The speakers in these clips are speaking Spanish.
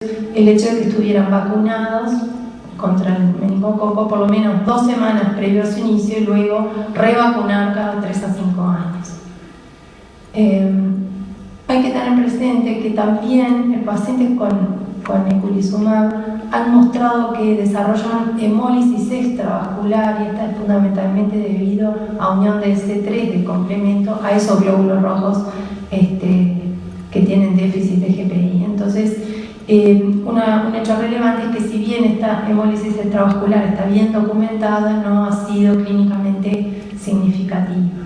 el hecho de que estuvieran vacunados contra el meningococo por lo menos 2 semanas previo a su inicio y luego revacunar cada 3 a 5 años. Hay que tener presente que también pacientes con eculizumab han mostrado que desarrollan hemólisis extravascular, y esta es fundamentalmente debido a unión de C3 de complemento a esos glóbulos rojos que tienen déficit de GPI. Entonces, un hecho relevante es que si bien esta hemólisis extravascular está bien documentada, no ha sido clínicamente significativa.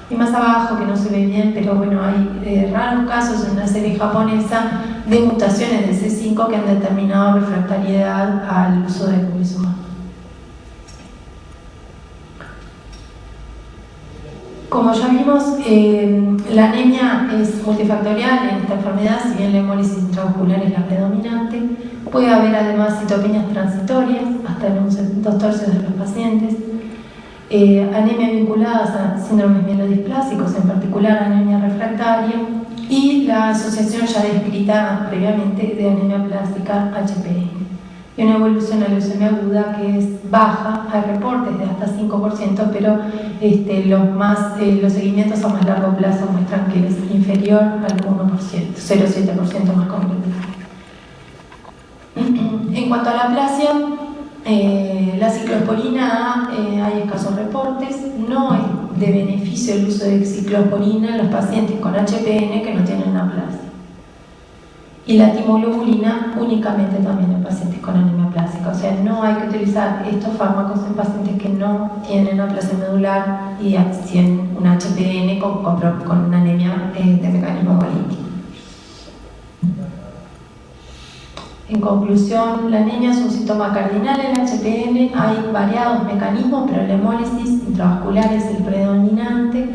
Y más abajo, que no se ve bien, pero bueno, hay raros casos en una serie japonesa de mutaciones de C5 que han determinado refractariedad al uso de eculizumab. Como ya vimos, la anemia es multifactorial en esta enfermedad, si bien la hemólisis intravascular es la predominante. Puede haber además citopenias transitorias, hasta en 2/3 de los pacientes. Anemia vinculadas a síndromes mielodisplásicos, en particular anemia refractaria, y la asociación ya descrita previamente de anemia plástica HPN. Y una evolución a leucemia aguda que es baja, hay reportes de hasta 5%, pero los seguimientos a más largo plazo muestran que es inferior al 1%, 0,7% más concreto. En cuanto a la aplasia, la ciclosporina A, hay escasos reportes, no es de beneficio el uso de ciclosporina en los pacientes con HPN que no tienen aplasia. Y la timoglobulina únicamente también en pacientes con anemia plástica, o sea, no hay que utilizar estos fármacos en pacientes que no tienen aplasia medular y tienen un HPN con una anemia de mecanismo hemolytic. En conclusión, la anemia es un síntoma cardinal en el HPN, hay variados mecanismos, pero la hemólisis intravascular es el predominante.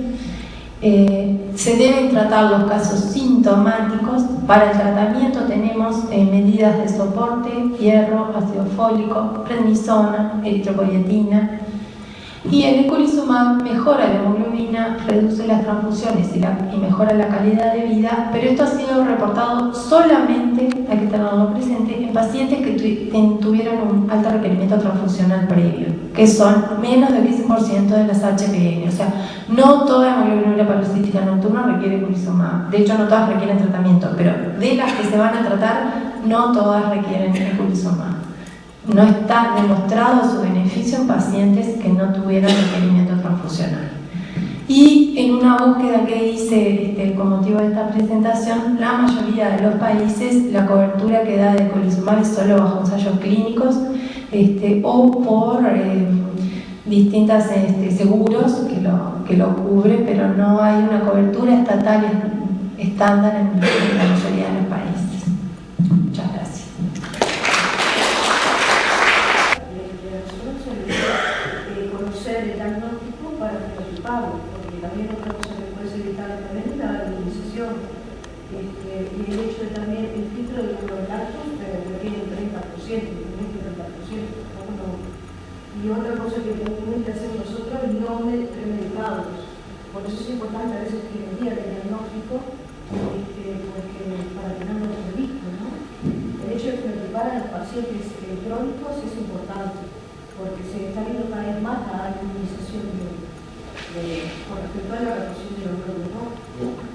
Se deben tratar los casos sintomáticos. Para el tratamiento tenemos medidas de soporte: hierro, ácido fólico, prednisona, eritropoyetina. Y el eculizumab mejora la hemoglobina, reduce las transfusiones y mejora la calidad de vida, pero esto ha sido reportado solamente, hay que tenerlo presente, en pacientes que tuvieron un alto requerimiento transfusional previo, que son menos del 15% de las HPN. O sea, no toda hemoglobina paroxística nocturna requiere eculizumab. De hecho, no todas requieren tratamiento, pero de las que se van a tratar, no todas requieren eculizumab. No está demostrado su beneficio en pacientes que no tuvieran requerimiento transfusional. Y en una búsqueda que hice con motivo de esta presentación, la mayoría de los países la cobertura que da de eculizumab es solo bajo ensayos clínicos o por distintos seguros que lo cubren, pero no hay una cobertura estatal estándar en la mayoría de los países. Muchas gracias. Conocer el diagnóstico para anticiparlo, porque también otra cosa que puede ser vital también es la inmunización. Y el hecho de también el filtro de los lactos requiere un 30%, un 30%. Y otra cosa que tenemos que hacer nosotros es no premedicados. Por eso es importante a veces que el día del diagnóstico, porque para tenerlo previsto, ¿no? El hecho de que me preparan los pacientes crónicos es importante, porque se está viendo cada vez más la inmunización con respecto a la reducción de los glóbulos rojos.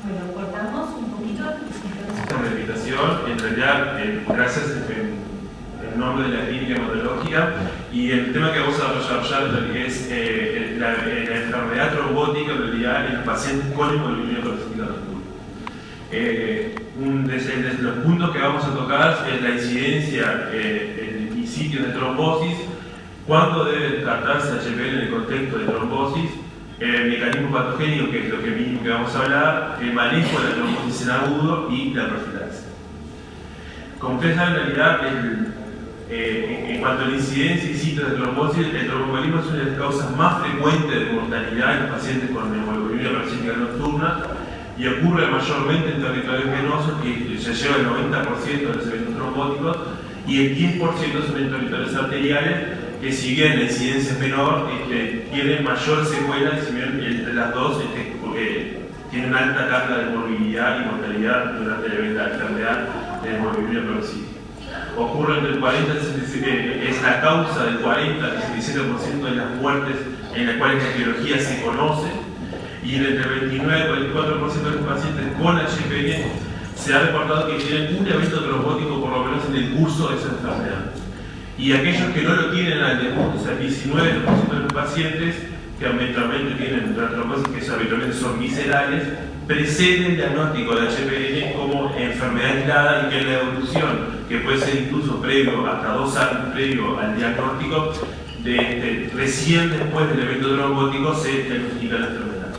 Bueno, cortamos un poquito. Esta meditación, en realidad, gracias en nombre de la clínica hematológica, y el tema que vamos a desarrollar es la enfermedad trombótica en realidad en los pacientes con hemoglobina paroxística nocturna. Desde los puntos que vamos a tocar es la incidencia y sitios de trombosis, cuándo debe tratarse HPN en el contexto de trombosis, el mecanismo patogénico, que es lo que mismo que vamos a hablar, el manejo de la trombosis en agudo y la profilaxis. Como ustedes saben, en realidad, en cuanto a la incidencia y sitios de trombosis, el tromboembolismo es una de las causas más frecuentes de mortalidad en los pacientes con hemoglobina paroxística nocturna, y ocurre mayormente en territorios venosos, que se lleva el 90% de los eventos trombóticos, y el 10% son en territorios arteriales, que si bien la incidencia es menor, tienen mayor secuela, y si bien entre las dos tienen alta carga de morbilidad y mortalidad durante el evento de la enfermedad de hemoglobinuria peroxídea. Ocurre entre el 40 y el 67%, es la causa del 40 al 67% de las muertes en las cuales la etiología se conoce, y entre el 29 y el 44% de los pacientes con HPN se ha reportado que tienen un evento trombótico por lo menos en el curso de esa enfermedad. Y aquellos que no lo tienen al debut, o sea, el 19% de los pacientes que eventualmente tienen una trombosis que habitualmente son viscerales, precede el diagnóstico de HPN como enfermedad aislada y que en la evolución, que puede ser incluso previo, hasta 2 años previo al diagnóstico, recién después del evento trombótico se diagnostica la enfermedad.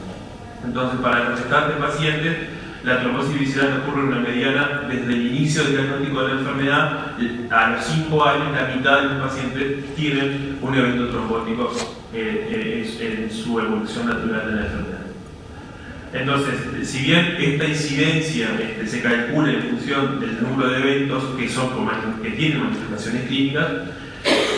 Entonces, para los restantes pacientes, la trombosis visceral ocurre en una mediana desde el inicio del diagnóstico de la enfermedad. A los 5 años, la mitad de los pacientes tienen un evento trombótico en su evolución natural de la enfermedad. Entonces, si bien esta incidencia se calcula en función del número de eventos que tienen manifestaciones clínicas,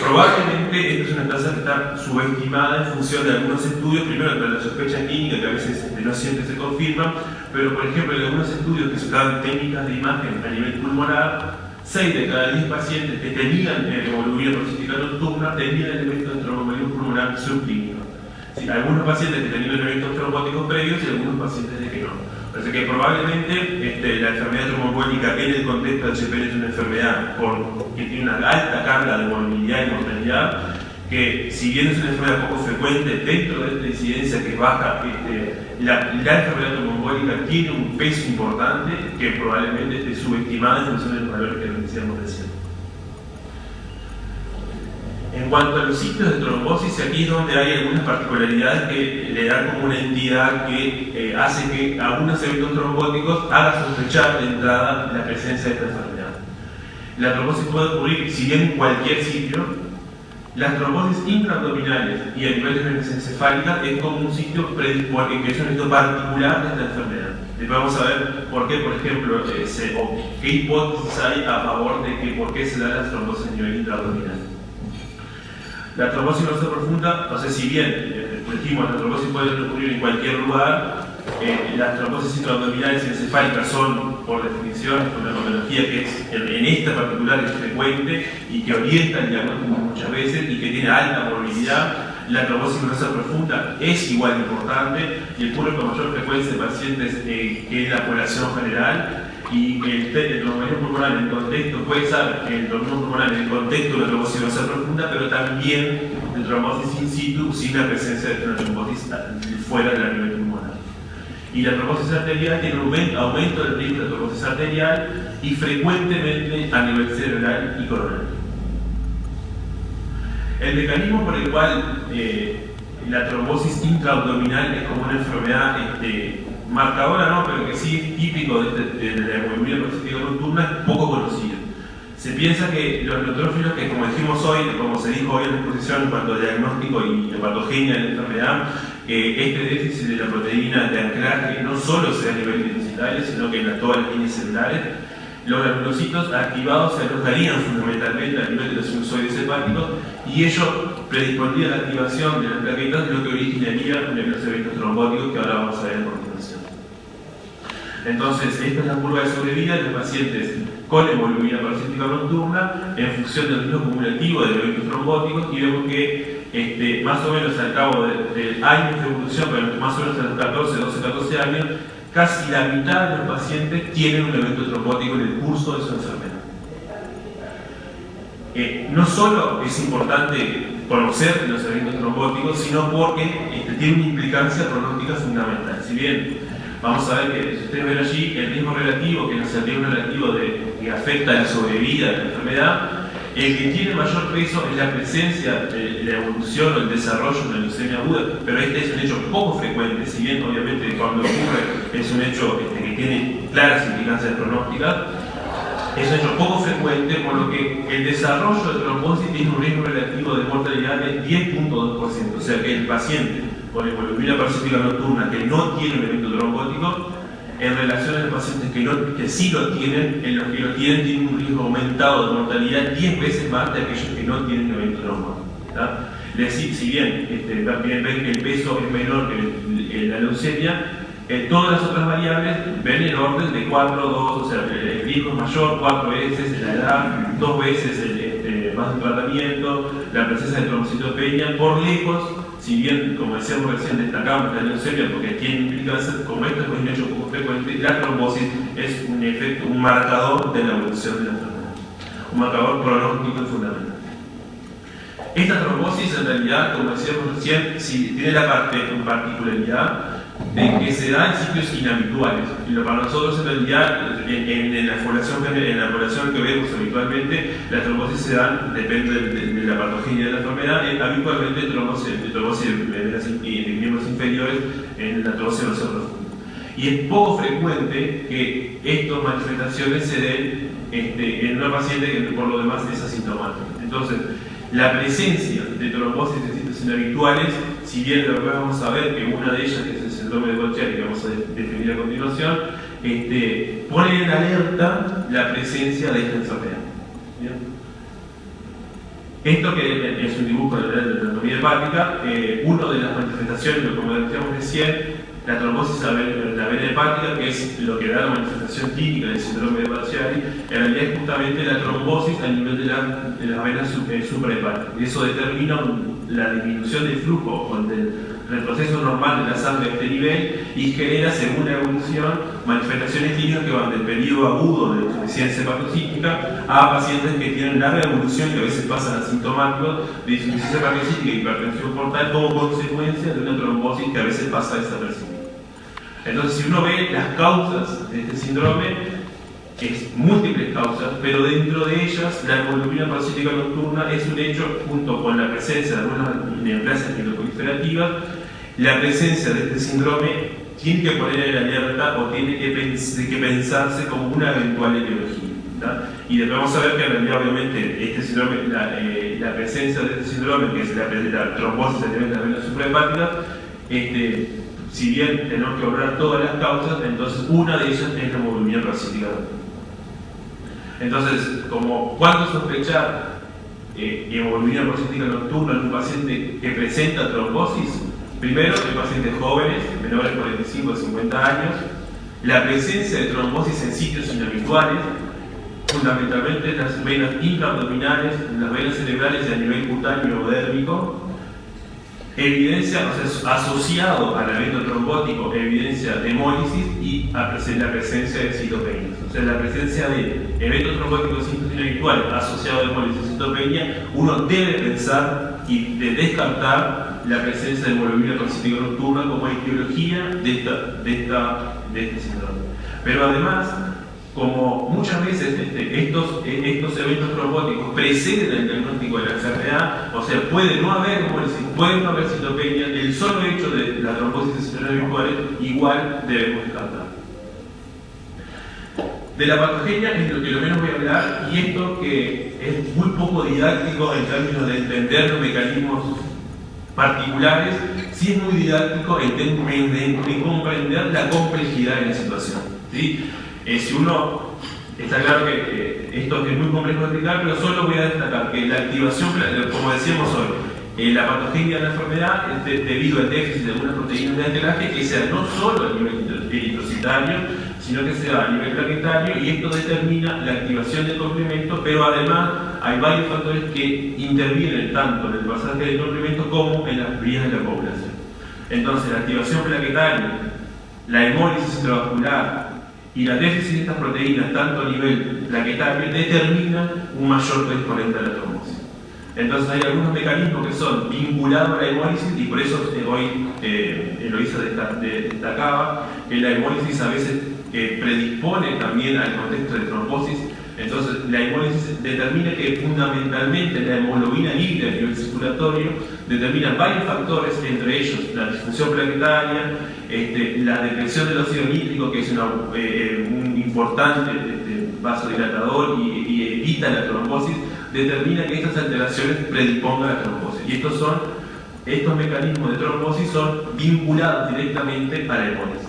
probablemente esta es una tasa que está subestimada en función de algunos estudios, primero de la sospecha clínica, que a veces no siempre se confirman, pero por ejemplo en algunos estudios que se usaban técnicas de imagen a nivel pulmonar, 6 de cada 10 pacientes que tenían hemoglobinuria peroxística nocturna tenían elementos de tromboembolismo pulmonar subclínico. Sí, algunos pacientes que tenían elementos trombóticos previos y algunos pacientes de que no. Así que probablemente la enfermedad tromboembólica en el contexto de HPN es una enfermedad que tiene una alta carga de morbilidad y mortalidad, que si bien es una enfermedad poco frecuente, dentro de esta incidencia que es baja, la enfermedad tromboembólica tiene un peso importante que probablemente esté subestimada en función de los valores que decíamos recién. En cuanto a los sitios de trombosis, aquí es donde hay algunas particularidades que le dan como una entidad que hace que algunos eventos trombóticos hagan sospechar de entrada la presencia de esta enfermedad. La trombosis puede ocurrir, si bien en cualquier sitio, las trombosis intraabdominales y a nivel de frecuencia encefálica es como un sitio porque es un sitio particular de esta enfermedad. Después vamos a ver por qué, por ejemplo, qué hipótesis hay a favor de que por qué se da la trombosis a nivel intraabdominal. La trombosis venosa profunda, o sea, si bien dijimos, la trombosis puede ocurrir en cualquier lugar, las trombosis intraabdominales y encefálicas son, por definición, una patología que en esta particular es frecuente y que orienta el diagnóstico muchas veces y que tiene alta morbilidad. La trombosis venosa profunda es igual de importante y ocurre con mayor frecuencia en pacientes que en la población general. Y el tromboembolismo pulmonar en el contexto puede ser el tromboembolismo pulmonar en el contexto de la trombosis venosa profunda, pero también de trombosis in situ sin la presencia de una trombosis fuera del nivel pulmonar. Y la trombosis arterial tiene un aumento del riesgo de trombosis arterial y frecuentemente a nivel cerebral y coronario. El mecanismo por el cual la trombosis intraabdominal es como una enfermedad marcadora no, pero que sí es típico de la hemoglobinuria peroxística nocturna, es poco conocido. Se piensa que los neutrófilos, que como dijimos hoy, como se dijo hoy en la exposición en cuanto a diagnóstico y patogenia de la enfermedad, este déficit de la proteína de anclaje no solo se da a nivel intestinal, sino que en todas las líneas celulares, los granulocitos activados se alojarían fundamentalmente a nivel de los sinusoides hepáticos y ello predispondría a la activación de las plaquetas, lo que originaría los eventos trombóticos que ahora vamos a ver a continuación. Entonces, esta es la curva de sobrevida de los pacientes con hemoglobinuria peroxística nocturna en función del riesgo acumulativo de eventos trombóticos y vemos que más o menos al cabo de años de evolución, pero más o menos a los 12 años, casi la mitad de los pacientes tienen un evento trombótico en el curso de su enfermedad. No solo es importante conocer los eventos trombóticos, sino porque tiene una implicancia pronóstica fundamental. Si bien vamos a ver que, si ustedes ven allí, el riesgo relativo, que es el riesgo relativo que afecta a la sobrevida de la enfermedad, el que tiene mayor peso es la presencia de la evolución o el desarrollo de una leucemia aguda, pero este es un hecho poco frecuente, si bien obviamente cuando ocurre es un hecho que tiene claras implicancias pronósticas, es un hecho poco frecuente, por lo que el desarrollo de trombosis tiene un riesgo relativo de mortalidad de 10.2%, o sea que el paciente con hemoglobinuria peroxística nocturna que no tiene un evento trombótico, en relación a los pacientes que sí lo tienen, en los que lo tienen un riesgo aumentado de mortalidad 10 veces más de aquellos que no tienen evento trombótico. Si bien también ven que el peso es menor que la leucemia, Todas las otras variables ven el orden de 4, 2, o sea, el riesgo es mayor 4 veces, la edad 2 veces más de tratamiento, la presencia de trombocitopenia, por lejos, si bien, como decíamos recién, destacamos la leucemia, porque aquí implica, como esto es un hecho poco frecuente, la trombosis es un efecto, un marcador de la evolución de la enfermedad, un marcador pronóstico y fundamental. Esta trombosis, en realidad, como decíamos recién, sí, tiene la particularidad de que se da en sitios inhabituales. Y para nosotros, en realidad, en la población que vemos habitualmente, la trombosis se da, depende de la patogenia de la enfermedad, habitualmente trombosis de miembros inferiores en la trombosis de los profundos. Y es poco frecuente que estas manifestaciones se den en una paciente que por lo demás es asintomática. Entonces, la presencia de trombosis en sitios inhabituales, si bien lo que vamos a ver que una de ellas, que es el síndrome de Gottschalk, que vamos a definir a continuación, pone en alerta la presencia de esta enfermedad. ¿Bien? Esto que es un dibujo de la anatomía hepática, una de las manifestaciones, como decíamos recién, la trombosis a la vena hepática, que es lo que da la manifestación clínica del síndrome de Gottschalk, en realidad es justamente la trombosis a nivel de las venas suprahepáticas. Y eso determina la disminución del flujo o del retroceso normal de la sangre a este nivel y genera, según la evolución, manifestaciones clínicas que van del periodo agudo de insuficiencia hepatocística a pacientes que tienen larga evolución, que a veces pasan asintomáticos, de insuficiencia hepatocítica y hipertensión portal como consecuencia de una trombosis que a veces pasa desapercibida. Entonces, si uno ve las causas de este síndrome, es múltiples causas, pero dentro de ellas la hemoglobina parasítica nocturna es un hecho, junto con la presencia de algunas neoplasias mieloproliferativas. La presencia de este síndrome tiene que poner en alerta o tiene que pensarse como una eventual etiología, ¿tá? Y después vamos a ver que en realidad, obviamente, este síndrome, la presencia de este síndrome, que es la trombosis a nivel de las venas suprahepáticas, si bien tenemos que obrar todas las causas, entonces una de ellas es la hemoglobina parasítica nocturna. Entonces, ¿cuándo sospechar hemoglobina parasítica nocturna en un paciente que presenta trombosis? Primero, en pacientes jóvenes, menores de 45 a 50 años, la presencia de trombosis en sitios inhabituales, fundamentalmente en las venas intraabdominales, en las venas cerebrales y a nivel cutáneo o dérmico, evidencia, o sea, asociado al evento trombótico, evidencia de hemólisis y la presencia de citopenias. O sea, la presencia de eventos trombóticos inhabituales asociados a hemólisis y citopenia, uno debe pensar y de descartar la presencia de hemoglobina parasítica nocturna como etiología de este síndrome. Pero además, como muchas veces estos eventos trombóticos preceden el diagnóstico de la enfermedad, o sea, puede no haber hemólisis, puede no haber citopenia, el solo hecho de la trombosis de células virtuales igual debemos descartar. De la patogenia es lo que lo menos voy a hablar, y esto que es muy poco didáctico en términos de entender los mecanismos particulares, sí es muy didáctico en términos de comprender la complejidad de la situación, ¿sí? Si uno, está claro que esto es muy complejo de explicar, pero solo voy a destacar que la activación, como decíamos hoy, la patogenia de la enfermedad es debido al déficit de algunas proteínas de anclaje que sea no solo a nivel eritrocitario, sino que sea a nivel plaquetario, y esto determina la activación del complemento, pero además hay varios factores que intervienen tanto en el pasaje del complemento como en las vías de la población. Entonces, la activación plaquetaria, la hemólisis intravascular y la déficit de estas proteínas, tanto a nivel plaquetario, determinan un mayor predisponente a la trombosis. Entonces hay algunos mecanismos que son vinculados a la hemólisis, y por eso hoy Eloísa destacaba que la hemólisis a veces predispone también al contexto de trombosis. Entonces la hemólisis determina que fundamentalmente la hemoglobina libre a nivel circulatorio determina varios factores, entre ellos la disfunción plaquetaria, la detección del óxido nítrico, que es un importante vasodilatador y evita la trombosis, determina que estas alteraciones predispongan a la trombosis. Y estos mecanismos de trombosis son vinculados directamente a la hemólisis.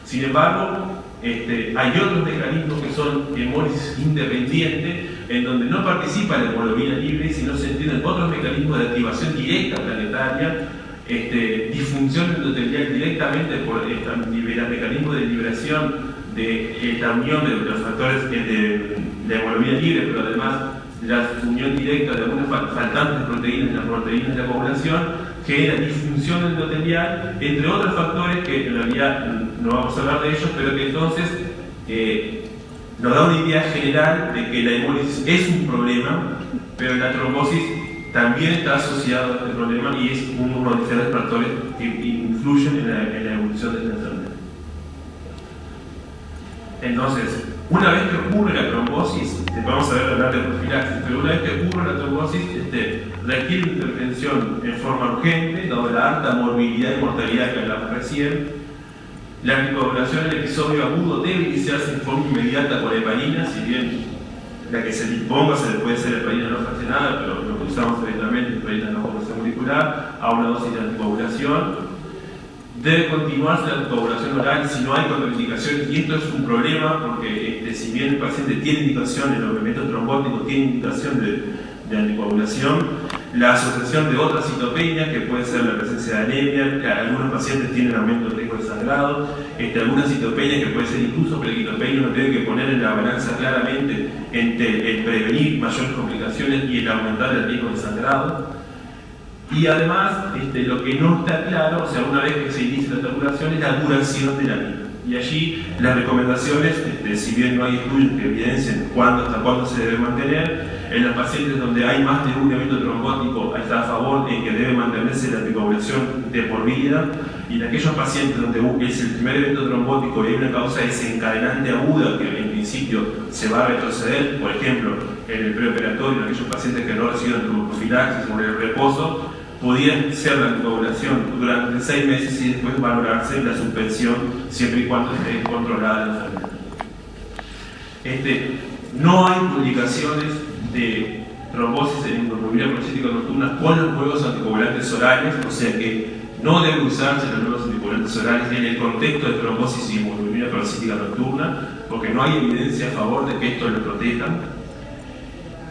Sin embargo, hay otros mecanismos que son hemólisis independiente, en donde no participa la hemoglobina libre, sino se entienden otros mecanismos de activación directa planetaria, disfunción endotelial directamente por el mecanismo de liberación de esta unión de los factores de hemoglobina libre, pero además la unión directa de algunas faltantes proteínas, las proteínas de la coagulación, genera disfunción endotelial, entre otros factores que en realidad no vamos a hablar de ellos, pero que entonces nos da una idea general de que la hemólisis es un problema, pero la trombosis también está asociado a este problema y es uno de los factores que influyen en la evolución de esta enfermedad. Entonces, una vez que ocurre la trombosis, vamos a ver hablar de profilaxis, pero una vez que ocurre la trombosis, requiere intervención en forma urgente, dado la alta morbilidad y mortalidad que hablamos recién. La anticoagulación en el episodio agudo debe iniciarse en forma inmediata con heparina, si bien la que se disponga se le puede hacer heparina no fraccionada, pero lo que usamos habitualmente es heparina no molecular, a una dosis de anticoagulación. Debe continuarse la anticoagulación oral si no hay contraindicaciones, y esto es un problema porque si bien el paciente tiene indicación, el elemento trombótico tiene indicación de anticoagulación, la asociación de otras citopenias, que puede ser la presencia de anemia, que algunos pacientes tienen aumento de riesgo de sangrado, algunas citopenias que puede ser incluso prequitopenia, uno tiene que poner en la balanza claramente entre el prevenir mayores complicaciones y el aumentar el riesgo de sangrado. Y además, lo que no está claro, o sea, una vez que se inicia la estrangulación, es la duración de la misma. Y allí las recomendaciones, si bien no hay estudios que evidencien hasta cuándo se debe mantener, en los pacientes donde hay más de un evento trombótico está a favor de que debe mantenerse la anticoagulación de por vida, y en aquellos pacientes donde es el primer evento trombótico y hay una causa desencadenante aguda que en principio se va a retroceder, por ejemplo, en el preoperatorio, en aquellos pacientes que no reciben profilaxis o en el reposo, podría ser la anticoagulación durante 6 meses y después valorarse la suspensión siempre y cuando esté controlada la enfermedad. No hay publicaciones de trombosis en inmunoglobulina procística nocturna con los nuevos anticoagulantes orales, o sea que no deben usarse los nuevos anticoagulantes orales en el contexto de trombosis y inmunoglobulina procística nocturna, porque no hay evidencia a favor de que esto lo proteja.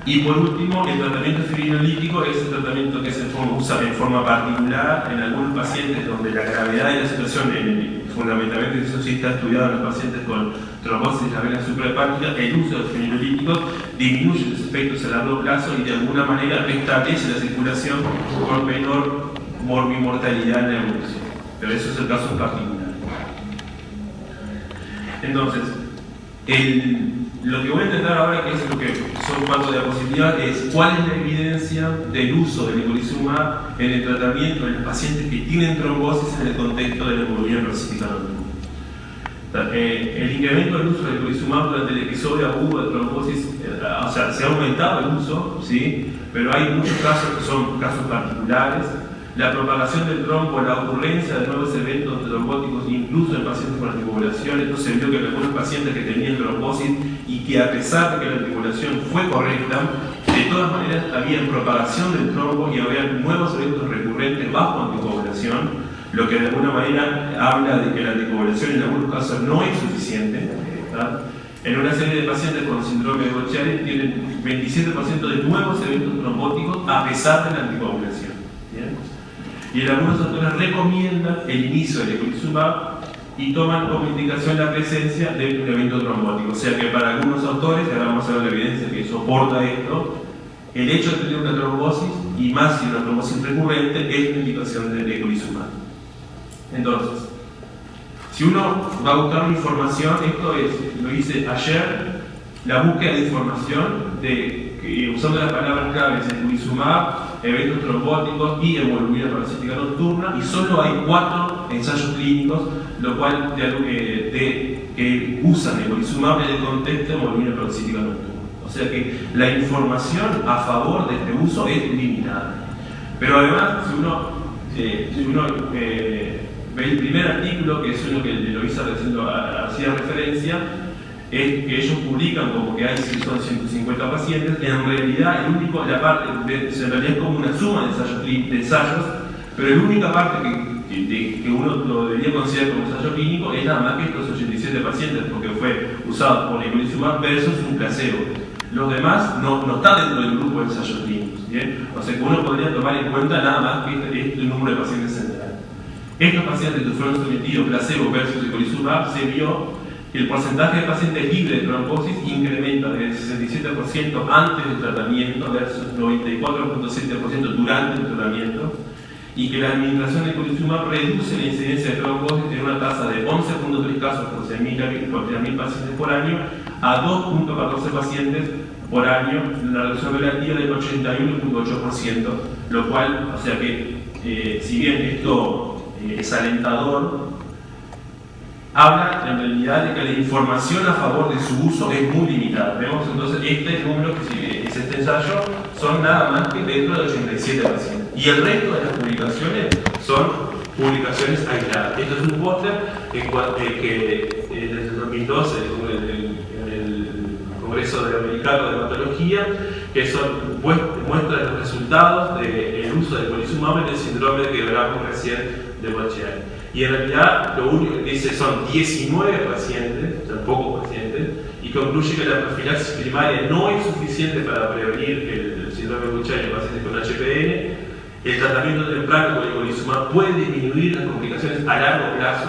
Y por último, el tratamiento fibrinolítico es el tratamiento que se usa en forma particular en algunos pacientes donde la gravedad de la situación, fundamentalmente eso sí está estudiado en los pacientes con trombosis de la vena suprahepática, el uso de fibrinolíticos disminuye los efectos a largo plazo y de alguna manera restablece la circulación con menor morbimortalidad en la evolución. Pero eso es el caso en particular. Entonces, lo que voy a intentar ahora, que es lo que son 4 diapositivas, es cuál es la evidencia del uso del eculizumab en el tratamiento de los pacientes que tienen trombosis en el contexto de la hemoglobina procística nocturna. El incremento del uso del eculizumab durante el episodio agudo de trombosis, o sea, se ha aumentado el uso, ¿sí? Pero hay muchos casos que son casos particulares. La propagación del trombo, la ocurrencia de nuevos eventos trombóticos, incluso en pacientes con anticoagulación. Esto se vio que en algunos pacientes que tenían trombosis y que a pesar de que la anticoagulación fue correcta, de todas maneras había propagación del trombo y había nuevos eventos recurrentes bajo anticoagulación, lo que de alguna manera habla de que la anticoagulación en algunos casos no es suficiente, ¿verdad? En una serie de pacientes con síndrome de Budd-Chiari tienen 27% de nuevos eventos trombóticos a pesar de la anticoagulación. ¿Bien? Y en algunos autores recomiendan el inicio del eculizumab y toman como indicación la presencia de un evento trombótico. O sea que para algunos autores, y ahora vamos a ver la evidencia que soporta esto, el hecho de tener una trombosis, y más si una trombosis recurrente, es una indicación del eculizumab. Entonces, si uno va a buscar una información, esto es, lo hice ayer, la búsqueda de información usando las palabras claves eculizumab, eventos trombóticos y hemoglobina parasítica nocturna, y solo hay 4 ensayos clínicos, lo cual que usan eculizumab en el contexto de hemoglobina parasítica nocturna. O sea que la información a favor de este uso es limitada. Pero además, si uno ve el primer artículo, que es uno que lo hice hacía referencia, es que ellos publican como que son 150 pacientes. En realidad, la parte en realidad es como una suma de ensayos, pero la única parte que uno lo debería considerar como ensayo clínico es nada más que estos 87 pacientes, porque fue usado con eculizumab versus un placebo. Los demás no están dentro del grupo de ensayos clínicos. ¿bien? O sea que uno podría tomar en cuenta nada más que el número de pacientes central. Estos pacientes que fueron sometidos placebo versus eculizumab se vio que el porcentaje de pacientes libres de trombosis incrementa del 67% antes del tratamiento versus 94.7% durante el tratamiento, y que la administración de eculizumab reduce la incidencia de trombosis en una tasa de 11.3 casos por 100.000 pacientes por año a 2.14 pacientes por año, la reducción relativa del 81.8%, lo cual, o sea que si bien esto es alentador, habla en realidad de que la información a favor de su uso es muy limitada. Vemos entonces este número que es este ensayo, son nada más que dentro de 87 pacientes. Y el resto de las publicaciones son publicaciones aisladas. Esto es un póster que desde el 2012, en el Congreso Americano de Hematología, que son muestras de los resultados del uso de eculizumab en el síndrome que hablamos recién de Budd-Chiari. Y en realidad lo único que dice son 19 pacientes, son pocos pacientes, y concluye que la profilaxis primaria no es suficiente para prevenir el síndrome de Budd-Chiari en pacientes con HPN. El tratamiento temprano con eculizumab puede disminuir las complicaciones a largo plazo,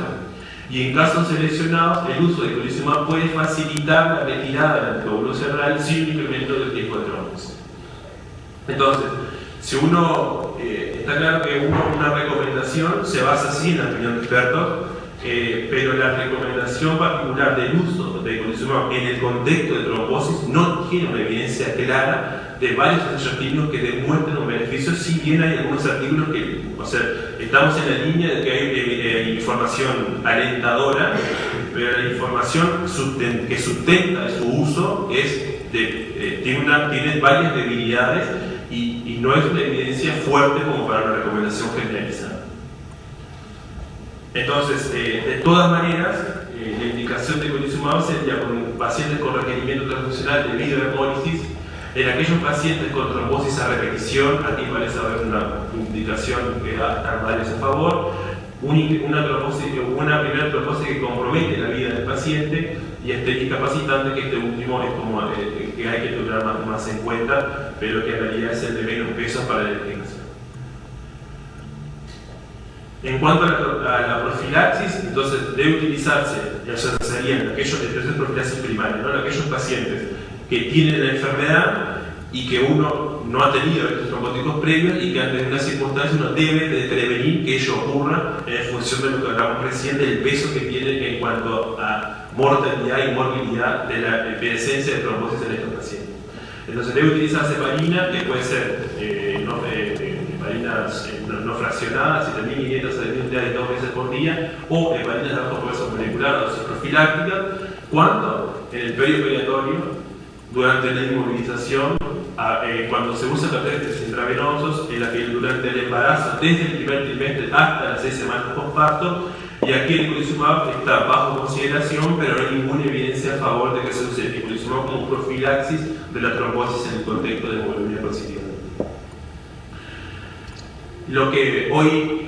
y en casos seleccionados el uso de eculizumab puede facilitar la retirada del anticoagulo cerebral sin incremento del riesgo de trombosis. Entonces, si uno, está claro que una recomendación se basa sí en la opinión de expertos, pero la recomendación particular del uso de eculizumab en el contexto de trombosis no tiene una evidencia clara de varios ensayos clínicos que demuestren un beneficio, si bien hay algunos artículos que, o sea, estamos en la línea de que hay información alentadora, pero la información que sustenta su uso tiene varias debilidades y no es una evidencia fuerte como para una recomendación generalizada. Entonces, de todas maneras, la indicación de eculizumab sería con pacientes con requerimiento transfusional debido a hemólisis. En aquellos pacientes con trombosis a repetición, aquí parece haber una indicación que están varios a favor, una primera trombosis que compromete la vida del paciente y incapacitante, que este último es como que hay que tener más en cuenta, pero que en realidad es el de menos peso para la investigación. En cuanto a la profilaxis, entonces debe utilizarse, ya serían aquellos de profilaxis primaria, ¿no? Aquellos pacientes que tienen la enfermedad y que uno no ha tenido estos trombóticos previos y que ante una circunstancia uno debe de prevenir que ello ocurra en función de lo que hablamos recién del peso que tiene en cuanto a mortalidad y morbilidad de la presencia de trombosis en estos pacientes. Entonces debe utilizarse heparina, que puede ser heparina no fraccionada, 7.500 a 10.000 unidades 2 veces por día, o heparina de bajo peso molecular o dosis profiláctica, cuando en el periodo operatorio, durante la inmovilización, cuando se usa catéteres intravenosos, durante el embarazo, desde el primer trimestre hasta las 6 semanas postparto, y aquí el eculizumab está bajo consideración, pero no hay ninguna evidencia a favor de que se use el eculizumab como profilaxis de la trombosis en el contexto de hemoglobina positiva. Lo que hoy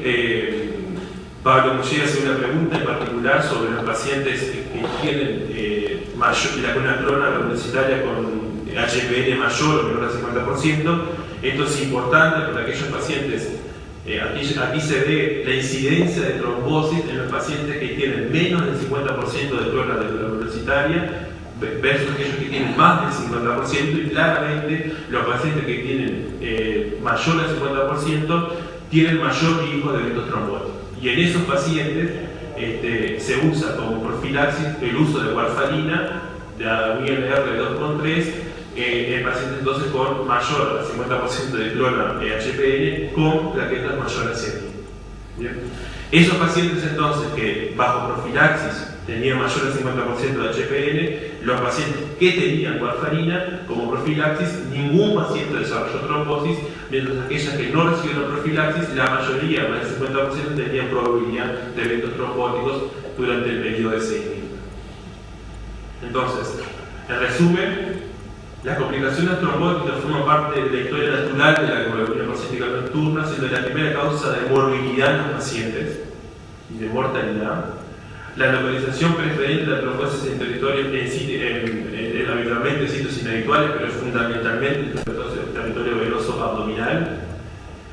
Pablo Muller hace una pregunta en particular sobre los pacientes que tienen una clona reumatoidea con HPN mayor o menor al 50%. Esto es importante para aquellos pacientes. Aquí se ve la incidencia de trombosis en los pacientes que tienen menos del 50% de clona reumatoidea versus aquellos que tienen más del 50%, y claramente los pacientes que tienen mayor al 50% tienen mayor riesgo de eventos trombóticos. Y en esos pacientes se usa como profilaxis el uso de warfarina, de un INR de 2,3, en pacientes entonces con mayor al 50% de clona HPN con plaquetas mayor a 100.000. Esos pacientes entonces que bajo profilaxis tenían mayor al 50% de HPN, los pacientes que tenían warfarina como profilaxis, ningún paciente desarrolló trombosis, mientras aquellas que no recibieron profilaxis, la mayoría, más del 50%, tenían probabilidad de eventos trombóticos durante el periodo de seguimiento. Entonces, en resumen, las complicaciones trombóticas forman parte de la historia natural de la hemoglobina pacífica nocturna, siendo la primera causa de morbilidad en los pacientes y de mortalidad. La localización preferente de la trombosis en territorios habitualmente en sitios inhabituales, pero fundamentalmente en el territorio venoso torso abdominal.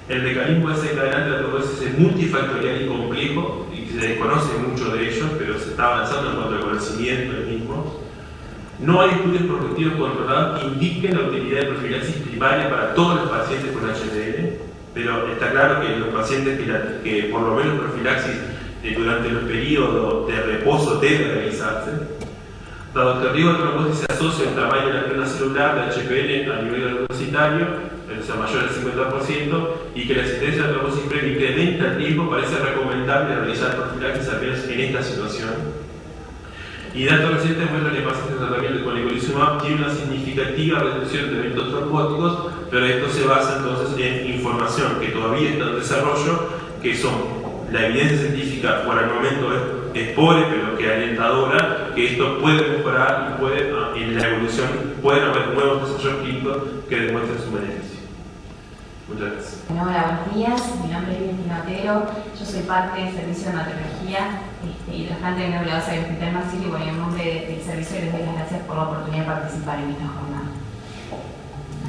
El mecanismo desencadenante de la trombosis es multifactorial y complejo, y se desconoce mucho de ello, pero se está avanzando en cuanto al conocimiento del mismo. No hay estudios prospectivos controlados que indiquen la utilidad de profilaxis primaria para todos los pacientes con HDN, pero está claro que los pacientes que por lo menos profilaxis durante los periodos de reposo deben realizarse. Dado que el riesgo de trombosis se asocia al tamaño de la pierna celular de HPN a nivel universitario, o sea, mayor al 50%, y que la existencia de trombosis previa incrementa el riesgo, parece recomendable realizar profilaxis al menos en esta situación. Y datos recientes muestran que el paciente en tratamiento con eculizumab tiene una significativa reducción de eventos trombóticos, pero esto se basa entonces en información que todavía está en desarrollo, que son la evidencia científica por el momento es pobre, pero que alentadora, que esto puede mejorar y puede, en la evolución pueden haber nuevos desarrollos clínicos que demuestren su beneficio. Muchas gracias. Bueno, hola, buenos días. Mi nombre es Cristina Otero. Yo soy parte del servicio de hematología y trasplante de médula ósea del Hospital Marcilli, y bueno, en nombre del servicio les doy las gracias por la oportunidad de participar en esta jornada.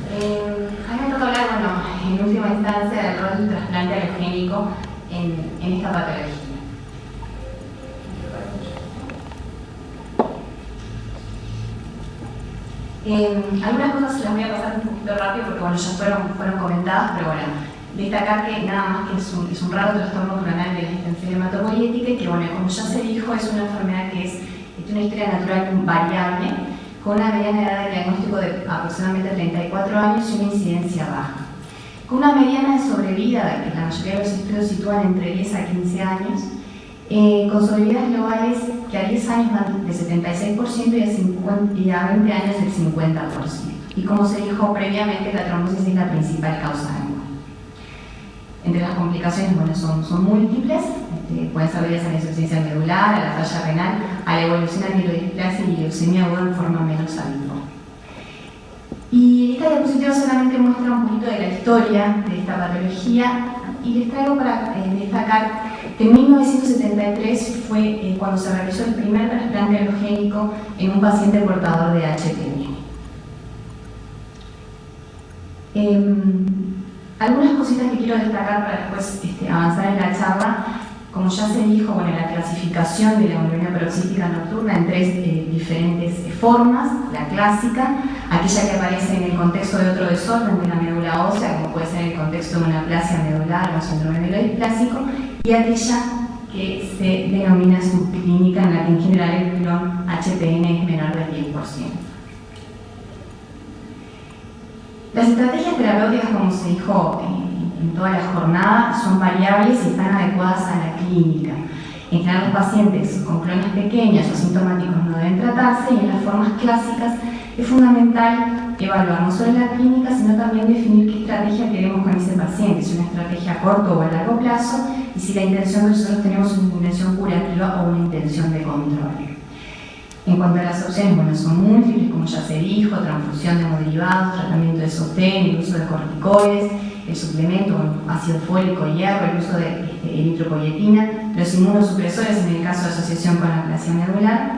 A mí me toca hablar, bueno, en última instancia, del rol del trasplante alogénico en esta patología. Algunas cosas las voy a pasar un poquito rápido porque bueno, ya fueron comentadas, pero bueno, destacar que nada más que es un raro trastorno clonal de la extensión hematopoietica y que bueno, como ya se dijo, es una enfermedad que tiene una historia natural variable, con una mediana edad de diagnóstico de aproximadamente 34 años y una incidencia baja. Con una mediana de sobrevida, que la mayoría de los estudios sitúan entre 10 a 15 años, con sobrevidas globales que a 10 años van del 76% y a 20 años del 50%. Y como se dijo previamente, la trombosis es la principal causa de muerte. Entre las complicaciones, bueno, son múltiples, pueden ser debidas a la insuficiencia medular, a la falla renal, a la evolución a mielodisplasia y leucemia aguda en forma menos habitual. Y esta diapositiva solamente muestra un poquito de la historia de esta patología y les traigo para destacar que en 1973 fue cuando se realizó el primer trasplante alogénico en un paciente portador de HPN. Algunas cositas que quiero destacar para después avanzar en la charla. Como ya se dijo, bueno, la clasificación de la hemoglobinuria paroxística nocturna en tres diferentes formas: la clásica, aquella que aparece en el contexto de otro desorden de la médula ósea, como puede ser en el contexto de una aplasia medular o síndrome mielodisplásico, y aquella que se denomina subclínica, en la que en general el clon HPN es menor del 10%. Las estrategias terapéuticas, como se dijo en toda la jornada, son variables y están adecuadas a la clínica. En general, los pacientes con clones pequeños o asintomáticos no deben tratarse, y en las formas clásicas es fundamental evaluar no solo la clínica, sino también definir qué estrategia queremos con ese paciente, si es una estrategia a corto o a largo plazo, y si la intención que nosotros tenemos es una intención curativa o una intención de control. En cuanto a las opciones, bueno, son múltiples, como ya se dijo: transfusión de hemoderivados, tratamiento de sostén, el uso de corticoides, el suplemento, ácido fólico, hierro, el uso de eritropoyetina, los inmunosupresores en el caso de asociación con la aplasia medular,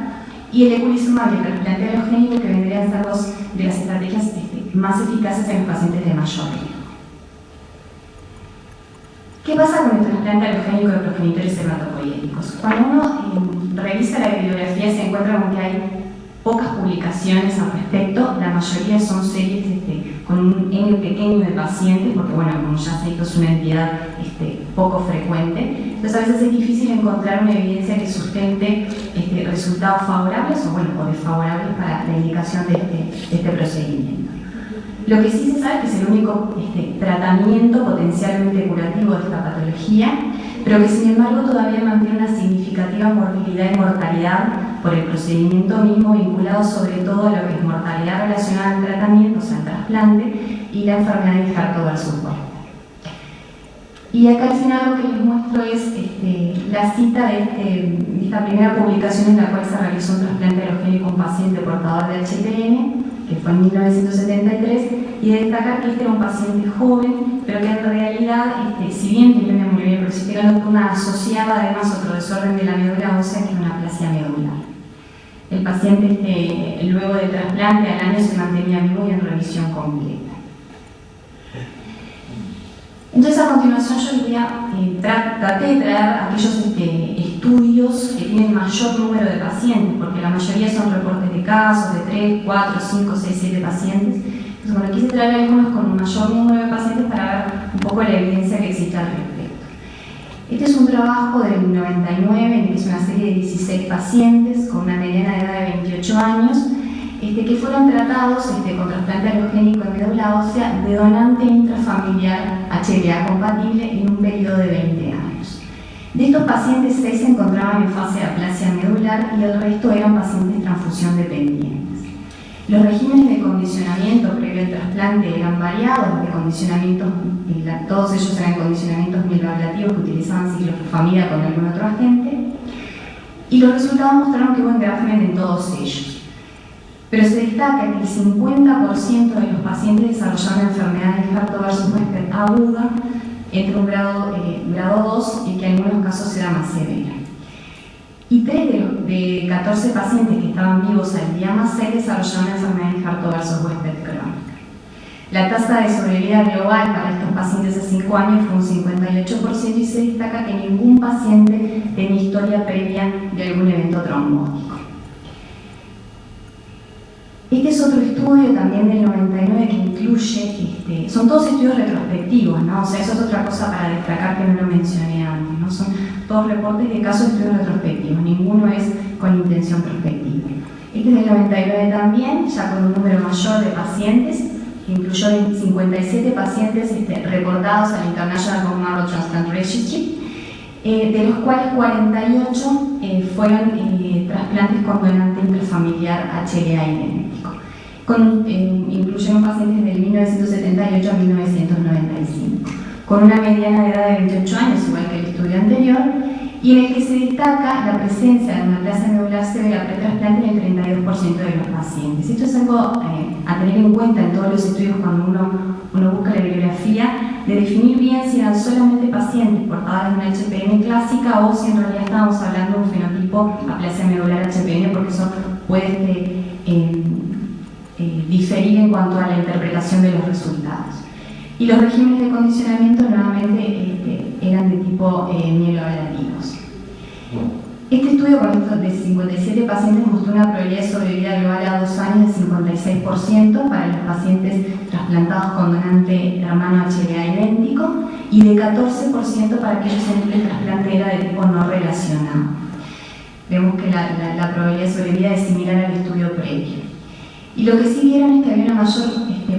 y el eculizumab y el trasplante alogénico, que vendrían a ser dos de las estrategias más eficaces en los pacientes de mayor riesgo. ¿Qué pasa con el trasplante alogénico de progenitores hematopoyéticos? Cuando uno revisa la bibliografía, se encuentra con que hay pocas publicaciones al respecto. La mayoría son series con un N pequeño de pacientes, porque bueno, como ya se dijo, es una entidad poco frecuente. Entonces a veces es difícil encontrar una evidencia que sustente resultados favorables o desfavorables para la indicación de este procedimiento. Lo que sí se sabe es que es el único tratamiento potencialmente curativo de esta patología, pero que sin embargo todavía mantiene una significativa morbilidad y mortalidad por el procedimiento mismo, vinculado sobre todo a lo que es mortalidad relacionada al tratamiento, o sea, al trasplante, y la enfermedad de Hart-Oeber-Suhart. Y acá al final lo que les muestro es la cita de esta primera publicación en la cual se realizó un trasplante alogénico a un paciente portador de HPN, que fue en 1973, y de destacar que este era un paciente joven, pero que en realidad, si bien tenía una hemoglobinuria paroxística nocturna, asociaba además otro desorden de la médula ósea, que es una aplasia medular. El paciente, luego del trasplante, al año se mantenía vivo y en remisión completa. Entonces, a continuación, yo traté de traer aquellos estudios que tienen mayor número de pacientes, porque la mayoría son reportes de casos de 3, 4, 5, 6, 7 pacientes. Entonces, bueno, quise traer algunos con un mayor número de pacientes para ver un poco la evidencia que existe al respecto. Este es un trabajo del 99, en el que es una serie de 16 pacientes con una mediana de edad de 28 años, que fueron tratados con trasplante alogénico en médula ósea de donante intrafamiliar HLA compatible en un periodo de 20 años. De estos pacientes, 6 se encontraban en fase de aplasia medular y el resto eran pacientes de transfusión dependientes. Los regímenes de condicionamiento previo al trasplante eran variados, de condicionamientos, todos ellos eran condicionamientos mieloablativos que utilizaban ciclofosfamida con algún otro agente, y los resultados mostraron que hubo engraftment en todos ellos. Pero se destaca que el 50% de los pacientes desarrollaron enfermedad de infarto versus huésped aguda entre un grado 2 y que en algunos casos era más severa. Y 3 de 14 pacientes que estaban vivos al día más 6 desarrollaron enfermedad de infarto versus huésped crónica. La tasa de sobrevida global para estos pacientes a 5 años fue un 58% y se destaca que ningún paciente tenía historia previa de algún evento trombótico. Este es otro estudio también del 99 que incluye, son todos estudios retrospectivos, ¿no? O sea, eso es otra cosa para destacar que no lo mencioné antes, ¿no? Son todos reportes de casos de estudios retrospectivos, ninguno es con intención prospectiva. Este es del 99 también, ya con un número mayor de pacientes, que incluyó 57 pacientes reportados al International Bone Marrow Transplant Registry, de los cuales 48 fueron trasplantes con donante intrafamiliar HLA idéntico. Incluyeron pacientes del 1978 a 1995, con una mediana de edad de 28 años, igual que el estudio anterior, y en el que se destaca la presencia de una aplasia medular severa pretrasplante en el 32% de los pacientes. Esto es algo a tener en cuenta en todos los estudios cuando uno busca la bibliografía, de definir bien si eran solamente pacientes portadas de una HPN clásica o si en realidad estábamos hablando de un fenotipo aplasia medular HPN, porque eso puede diferir en cuanto a la interpretación de los resultados. Y los regímenes de condicionamiento nuevamente eran de tipo mieloablativos. Este estudio con estos de 57 pacientes mostró una probabilidad de sobrevida global a 2 años de 56% para los pacientes trasplantados con donante hermano HLA idéntico y de 14% para aquellos en que el trasplante era de tipo no relacionado. Vemos que la probabilidad de sobrevida es similar al estudio previo. Y lo que sí vieron es que había una mayor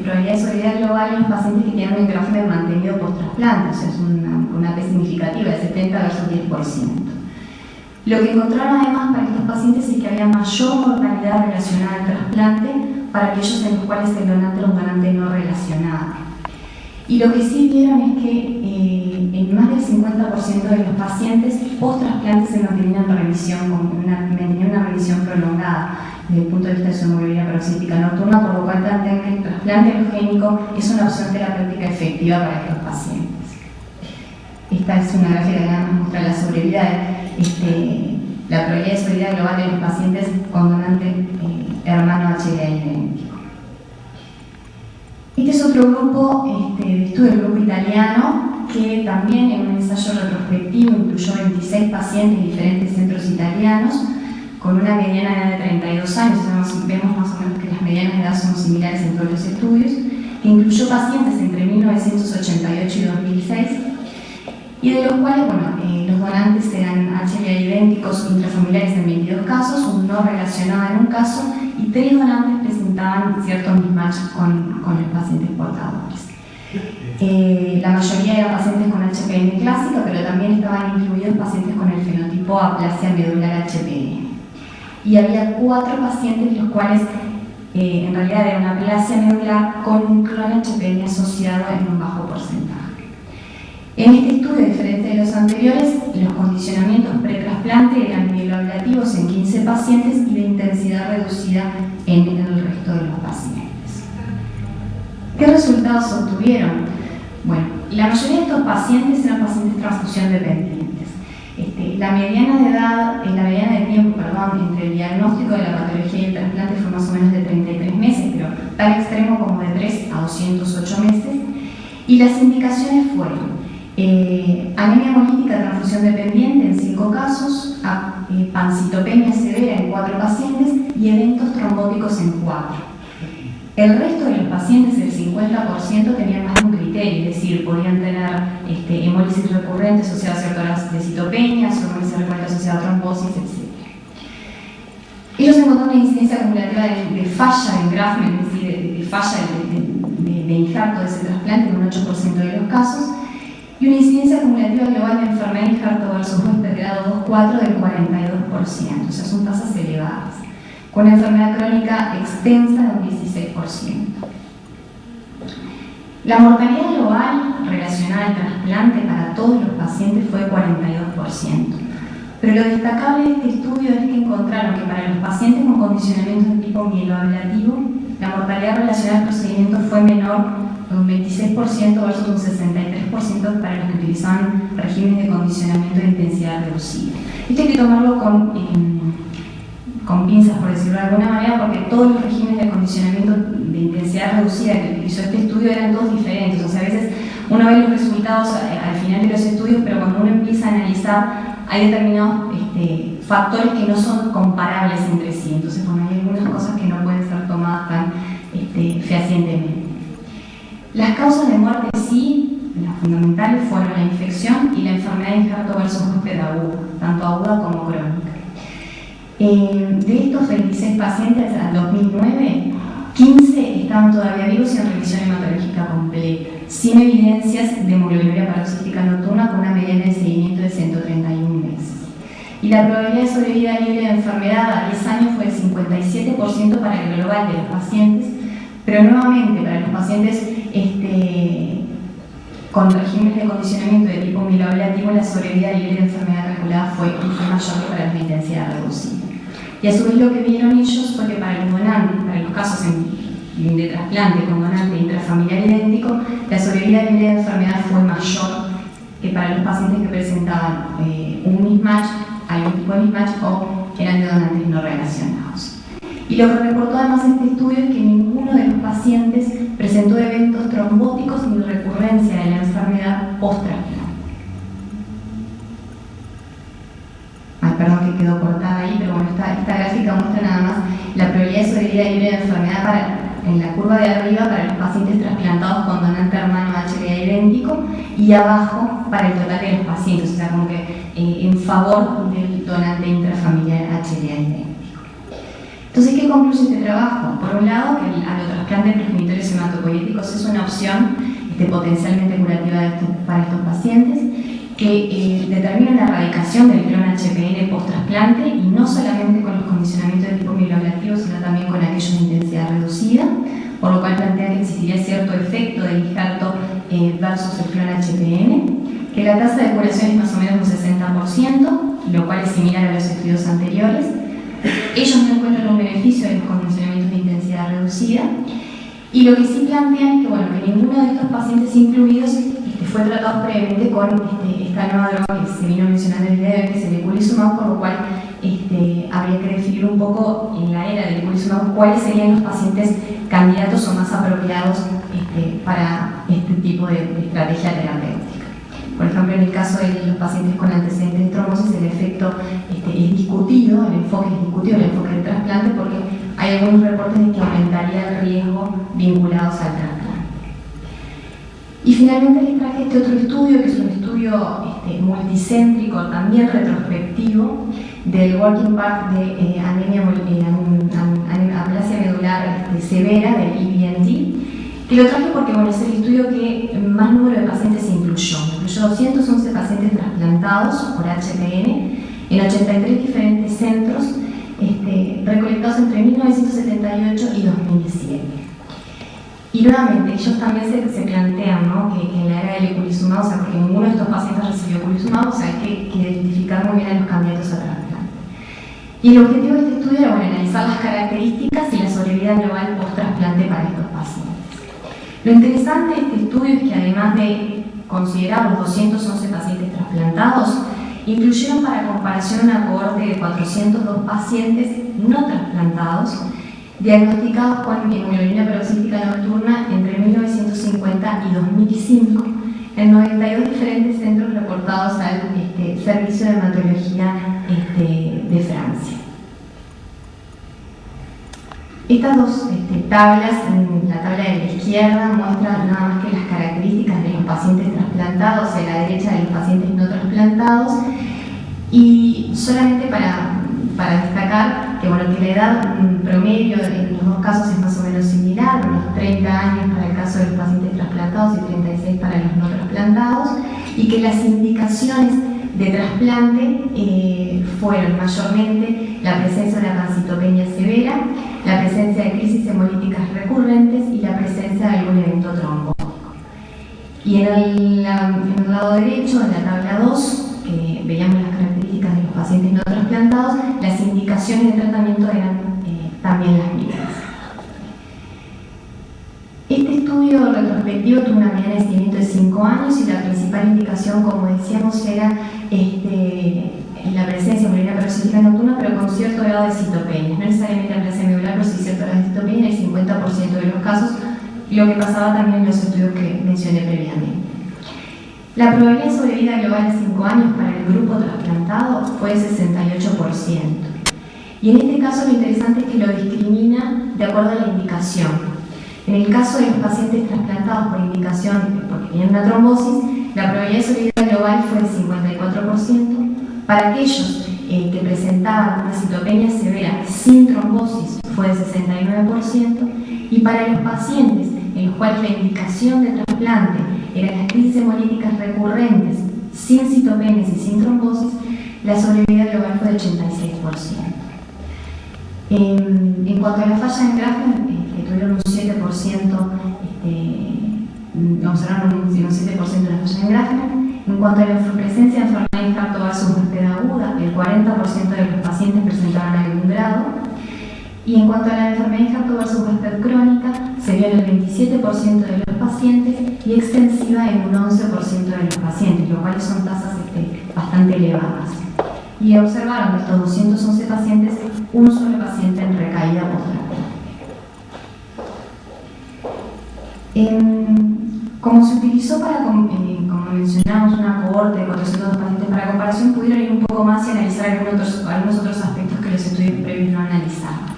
probabilidad de sobrevida global en los pacientes que tenían un engraftment mantenido post-trasplante, o sea, es una P significativa de 70 versus 10%. Lo que encontraron además para estos pacientes es que había mayor mortalidad relacionada al trasplante para aquellos en los cuales el donante era un donante no relacionado. Y lo que sí vieron es que en más del 50% de los pacientes post-trasplante se mantenían en remisión, mantenían una remisión prolongada desde el punto de vista de su hemoglobina peroxística nocturna, por lo cual plantean que el trasplante alogénico es una opción terapéutica efectiva para estos pacientes. Esta es una gráfica que nada más muestra la sobrevida, la probabilidad de sobrevida global de los pacientes con donante hermano HLA idéntico. Este es otro grupo de estudio, el grupo italiano, que también en un ensayo retrospectivo incluyó 26 pacientes en diferentes centros italianos, con una mediana edad de 32 años, vemos más o menos que las medianas de edad son similares en todos los estudios, que incluyó pacientes entre 1988 y 2006, y de los cuales, los donantes eran HLA idénticos intrafamiliares en 22 casos, un no relacionado en un caso, y 3 donantes presentaban cierto mismatch con los pacientes portadores. La mayoría eran pacientes con HPN clásica, pero también estaban incluidos pacientes con el fenotipo aplasia medular HPN. Y había 4 pacientes los cuales en realidad era una aplasia medular con un clon HPN asociado en un bajo porcentaje. En este estudio, diferente de los anteriores, los condicionamientos pretrasplante eran mieloablativos en 15 pacientes y de intensidad reducida en el resto de los pacientes. ¿Qué resultados obtuvieron? Bueno, la mayoría de estos pacientes eran pacientes de transfusión dependientes. La mediana de tiempo entre el diagnóstico de la patología y el trasplante fue más o menos de 33 meses, pero tan extremo como de 3 a 208 meses. Y las indicaciones fueron anemia hemolítica transfusión dependiente en 5 casos, pancitopenia severa en 4 pacientes y eventos trombóticos en 4. El resto de los pacientes, el 50%, tenían más de un criterio, es decir, podían tener hemólisis recurrente asociada a ciertas de citopenias, o hemólisis recurrente asociada a trombosis, etc. Ellos encontraron una incidencia acumulativa de falla en Grafman, es decir, de falla de injerto de ese trasplante en un 8% de los casos, y una incidencia acumulativa global de enfermedad de injerto versus huésped grado 2-4 del 42%, o sea, son tasas elevadas, con una enfermedad crónica extensa de un 16%. La mortalidad global relacionada al trasplante para todos los pacientes fue 42%. Pero lo destacable de este estudio es que encontraron que para los pacientes con condicionamiento de tipo mieloablativo, la mortalidad relacionada al procedimiento fue menor, un 26% versus un 63% para los que utilizaban regímenes de condicionamiento de intensidad reducida. Esto hay que tomarlo con pinzas, por decirlo de alguna manera, porque todos los regímenes de condicionamiento de intensidad reducida que utilizó este estudio eran todos diferentes. O sea, a veces uno ve los resultados al final de los estudios, pero cuando uno empieza a analizar, hay determinados factores que no son comparables entre sí. Entonces, bueno, hay algunas cosas que no pueden ser tomadas tan fehacientemente. Las causas de muerte sí, las fundamentales, fueron la infección y la enfermedad de injerto versus huésped aguda, tanto aguda como crónica. De estos 26 pacientes al 2009, 15 estaban todavía vivos y en revisión hematológica completa, sin evidencias de hemoglobinuria paroxística nocturna, con una mediana de seguimiento de 131 meses. Y la probabilidad de sobrevida libre de enfermedad a 10 años fue del 57% para el global de los pacientes, pero nuevamente para los pacientes con regímenes de condicionamiento de tipo mieloablativo, la sobrevida libre de enfermedad calculada fue mayor que para la intensidad reducida. Y a su vez lo que vieron ellos fue que para los donantes, para los casos de trasplante con donante intrafamiliar idéntico, la sobrevida libre de enfermedad fue mayor que para los pacientes que presentaban un mismatch, algún tipo de mismatch o eran de donantes no relacionados. Y lo que reportó además este estudio es que ninguno de los pacientes presentó eventos trombóticos ni recurrencia de la enfermedad post-trasplante. Ay, perdón que quedó cortada ahí, pero bueno, esta gráfica muestra nada más la probabilidad de sobrevida libre de enfermedad en la curva de arriba para los pacientes trasplantados con donante hermano HLA idéntico y abajo para el total de los pacientes, o sea, como que en favor del donante intrafamiliar HLA idéntico. Entonces, ¿qué concluye este trabajo? Por un lado, que el alotrasplante de progenitores hematopoieticos es una opción potencialmente curativa para estos pacientes, que determina la erradicación del clon HPN post-trasplante y no solamente con los condicionamientos de tipo mieloablativo, sino también con aquellos de intensidad reducida, por lo cual plantea que existiría cierto efecto del injerto versus el clon HPN, que la tasa de curación es más o menos un 60%, lo cual es similar a los estudios anteriores. Ellos no encuentran un beneficio de los condicionamientos de intensidad reducida, y lo que sí plantean es que, bueno, que ninguno de estos pacientes incluidos fue tratado previamente con esta nueva droga que se vino mencionando en el video, que es el eculizumab, por lo cual habría que definir un poco en la era del eculizumab cuáles serían los pacientes candidatos o más apropiados para este tipo de estrategia terapéutica. Por ejemplo, en el caso de los pacientes con antecedentes de trombosis, el efecto es discutido, el enfoque es discutido, el enfoque del trasplante, porque hay algunos reportes de que aumentaría el riesgo vinculados al trasplante. Y finalmente les traje este otro estudio, que es un estudio multicéntrico, también retrospectivo, del Working Path de aplasia medular severa, del EBMT, que lo traje porque, bueno, es el estudio que más número de pacientes se incluyó 211 pacientes trasplantados por HPN en 83 diferentes centros, recolectados entre 1978 y 2017. Y nuevamente, ellos también se plantean, ¿no?, que en la era del eculizumab, o sea, porque ninguno de estos pacientes recibió eculizumab, o sea, hay que identificar muy bien a los candidatos a trasplante. Y el objetivo de este estudio era, bueno, analizar las características y la sobrevida global post-trasplante para estos pacientes. Lo interesante de este estudio es que, además de considerar los 211 pacientes trasplantados, incluyeron para comparación una cohorte de 402 pacientes no trasplantados, diagnosticados con hemoglobina peroxística nocturna entre 1950 y 2005 en 92 diferentes centros reportados al Servicio de Hematología de Francia. Estas dos tablas, la tabla de la izquierda muestra nada más que las características de los pacientes trasplantados y a la derecha de los pacientes no trasplantados, y solamente para destacar que, bueno, que la edad promedio en los dos casos es más o menos similar, unos 30 años para el caso de los pacientes trasplantados y 36 para los no trasplantados, y que las indicaciones de trasplante fueron mayormente la presencia de una pancitopenia severa, la presencia de crisis hemolíticas recurrentes y la presencia de algún evento trombótico. Y en el lado derecho, en la tabla 2, veíamos las características de los pacientes no trasplantados, las indicaciones de tratamiento eran también las mismas. Este estudio retrospectivo tuvo una mediana de seguimiento de 5 años y la principal indicación, como decíamos, era la presencia de hemoglobina peroxística nocturna, pero con cierto grado de citopenia, no necesariamente la presencia medular, pero sí cierto grado de citopenia en el 50% de los casos, lo que pasaba también en los estudios que mencioné previamente. La probabilidad de sobrevida global a 5 años para el grupo trasplantado fue de 68%. Y en este caso lo interesante es que lo discrimina de acuerdo a la indicación. En el caso de los pacientes trasplantados por indicación porque tenían una trombosis, la probabilidad de sobrevida global fue de 54%. Para aquellos que presentaban una citopenia severa sin trombosis fue de 69%. Y para los pacientes en los cuales la indicación de trasplante eran las crisis hemolíticas recurrentes, sin citopenias y sin trombosis, la sobrevida global fue de 86%. En cuanto a la falla en Grafton, tuvieron un 7%, observaron un 7% de la falla en Grafton. En cuanto a la presencia de enfermedad de infarto versus muerte aguda, el 40% de los pacientes presentaron algún grado. Y en cuanto a la enfermedad de infarto versus muerte crónica, se vio en el 27% de los pacientes y extensiva en un 11% de los pacientes, lo cual son tasas bastante elevadas. Y observaron de estos 211 pacientes, un solo paciente en recaída post-trasplante. Como se utilizó para, como mencionamos, una cohorte de 402 pacientes para comparación, pudieron ir un poco más y analizar algunos otros aspectos que los estudios previos no analizaban.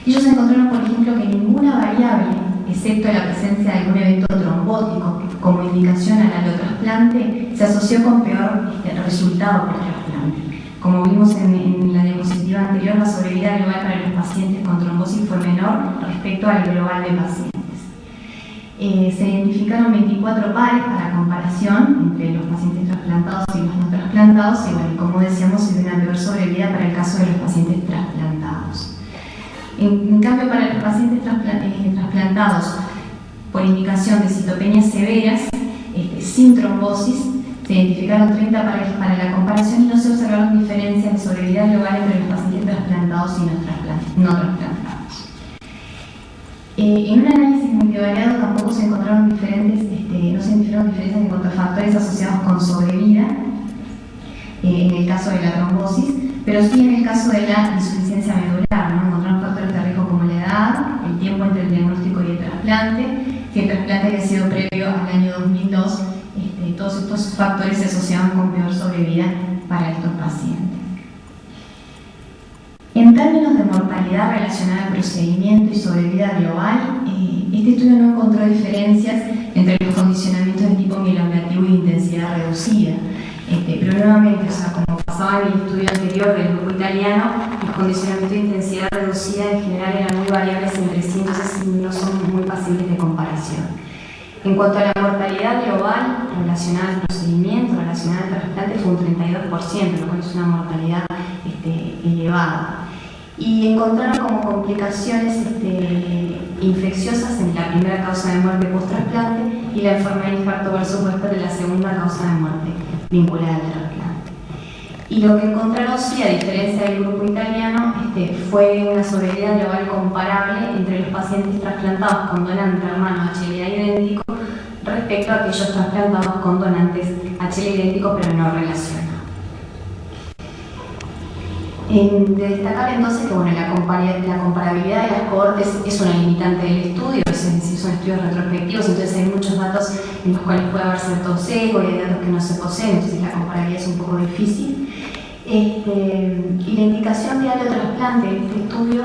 Ellos encontraron, por ejemplo, que ninguna variable, excepto la presencia de algún evento trombótico como indicación al allotrasplante, se asoció con peor resultado por trasplante. Como vimos en la diapositiva anterior, la sobrevida global para los pacientes con trombosis fue menor respecto al global de pacientes. Se identificaron 24 pares para comparación entre los pacientes trasplantados y los no trasplantados, y bueno, como decíamos, se dio una peor sobrevida para el caso de los pacientes trasplantados. En cambio, para los pacientes trasplantados por indicación de citopenias severas, sin trombosis, se identificaron 30 pares para la comparación y no se observaron diferencias de sobrevida global entre los pacientes trasplantados y no trasplantados. En un análisis multivariado tampoco se encontraron no se identificaron diferencias en cuanto a factores asociados con sobrevida, en el caso de la trombosis, pero sí en el caso de la insuficiencia medular, ¿no? Encontraron factores de riesgo como la edad, el tiempo entre el diagnóstico y el trasplante, si el trasplante había sido previo al año 2002, todos estos factores se asociaban con peor sobrevida para estos pacientes. En términos de mortalidad relacionada al procedimiento y sobrevida global, este estudio no encontró diferencias entre los condicionamientos de tipo mieloablativo y de intensidad reducida. Pero nuevamente, como pasaba en el estudio anterior del grupo italiano, los condicionamientos de intensidad reducida en general eran muy variables entre sí, entonces no son muy fáciles de comparación. En cuanto a la mortalidad global relacionada al procedimiento, relacionada al trasplante, fue un 32%, lo cual es una mortalidad elevada. Y encontraron como complicaciones infecciosas en la primera causa de muerte post-trasplante y la enfermedad de infarto versus muerte de la segunda causa de muerte vinculada al trasplante. Y lo que encontraron, sí, a diferencia del grupo italiano, fue una sobrevida global comparable entre los pacientes trasplantados con donante hermano HLA idéntico respecto a aquellos trasplantados con donantes HLA idénticos pero no relacionados. De destacar entonces que bueno, la comparabilidad de las cohortes es una limitante del estudio, es decir, son estudios retrospectivos, entonces hay muchos datos en los cuales puede haber cierto sesgo y hay datos que no se poseen, entonces la comparabilidad es un poco difícil. Y la indicación de allotrasplante en este estudio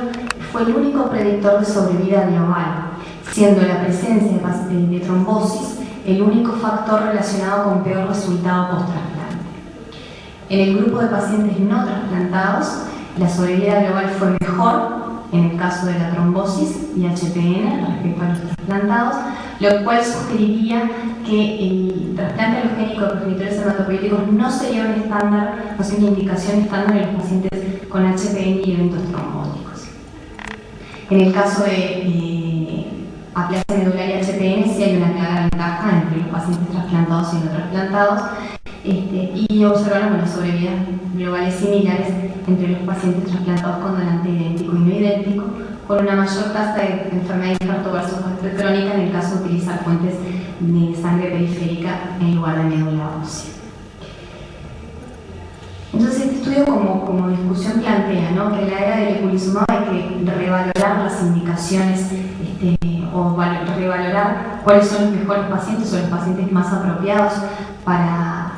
fue el único predictor de sobrevida global, siendo la presencia de trombosis el único factor relacionado con peor resultado post-trasplante. En el grupo de pacientes no trasplantados, la sobrevida global fue mejor en el caso de la trombosis y HPN respecto a los trasplantados, lo cual sugeriría que el trasplante alogénico de progenitores hematopoyéticos no sería un estándar, no sería una indicación estándar en los pacientes con HPN y eventos trombóticos. En el caso de aplasia medular y HPN sí hay una clara ventaja entre los pacientes trasplantados y no trasplantados, y observaron las sobrevidas globales similares entre los pacientes trasplantados con donante idéntico y no idéntico, con una mayor tasa de enfermedad de infarto versus muerte crónica en el caso de utilizar fuentes de sangre periférica en lugar de médula ósea. Entonces este estudio como discusión plantea, ¿no?, que en la era del eculizumab hay que revalorar las indicaciones o revalorar cuáles son los mejores pacientes o los pacientes más apropiados para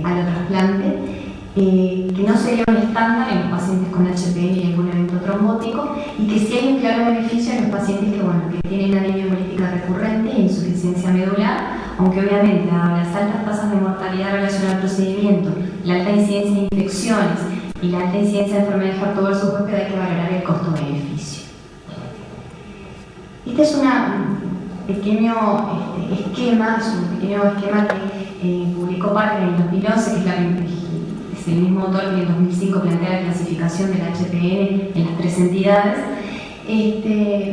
allotrasplante, que no sería un estándar en los pacientes con HPN y algún evento trombótico, y que sí hay un claro beneficio en los pacientes que tienen anemia hemolítica recurrente e insuficiencia medular, aunque obviamente dado las altas tasas de mortalidad relacionadas al procedimiento, la alta incidencia de infecciones y la alta incidencia de enfermedad de infarto versus huésped, hay que valorar el costo-beneficio. Este es un pequeño esquema que publicó Parker en el 2011, que es el mismo autor que en el 2005 plantea la clasificación del HPN en las 3 entidades,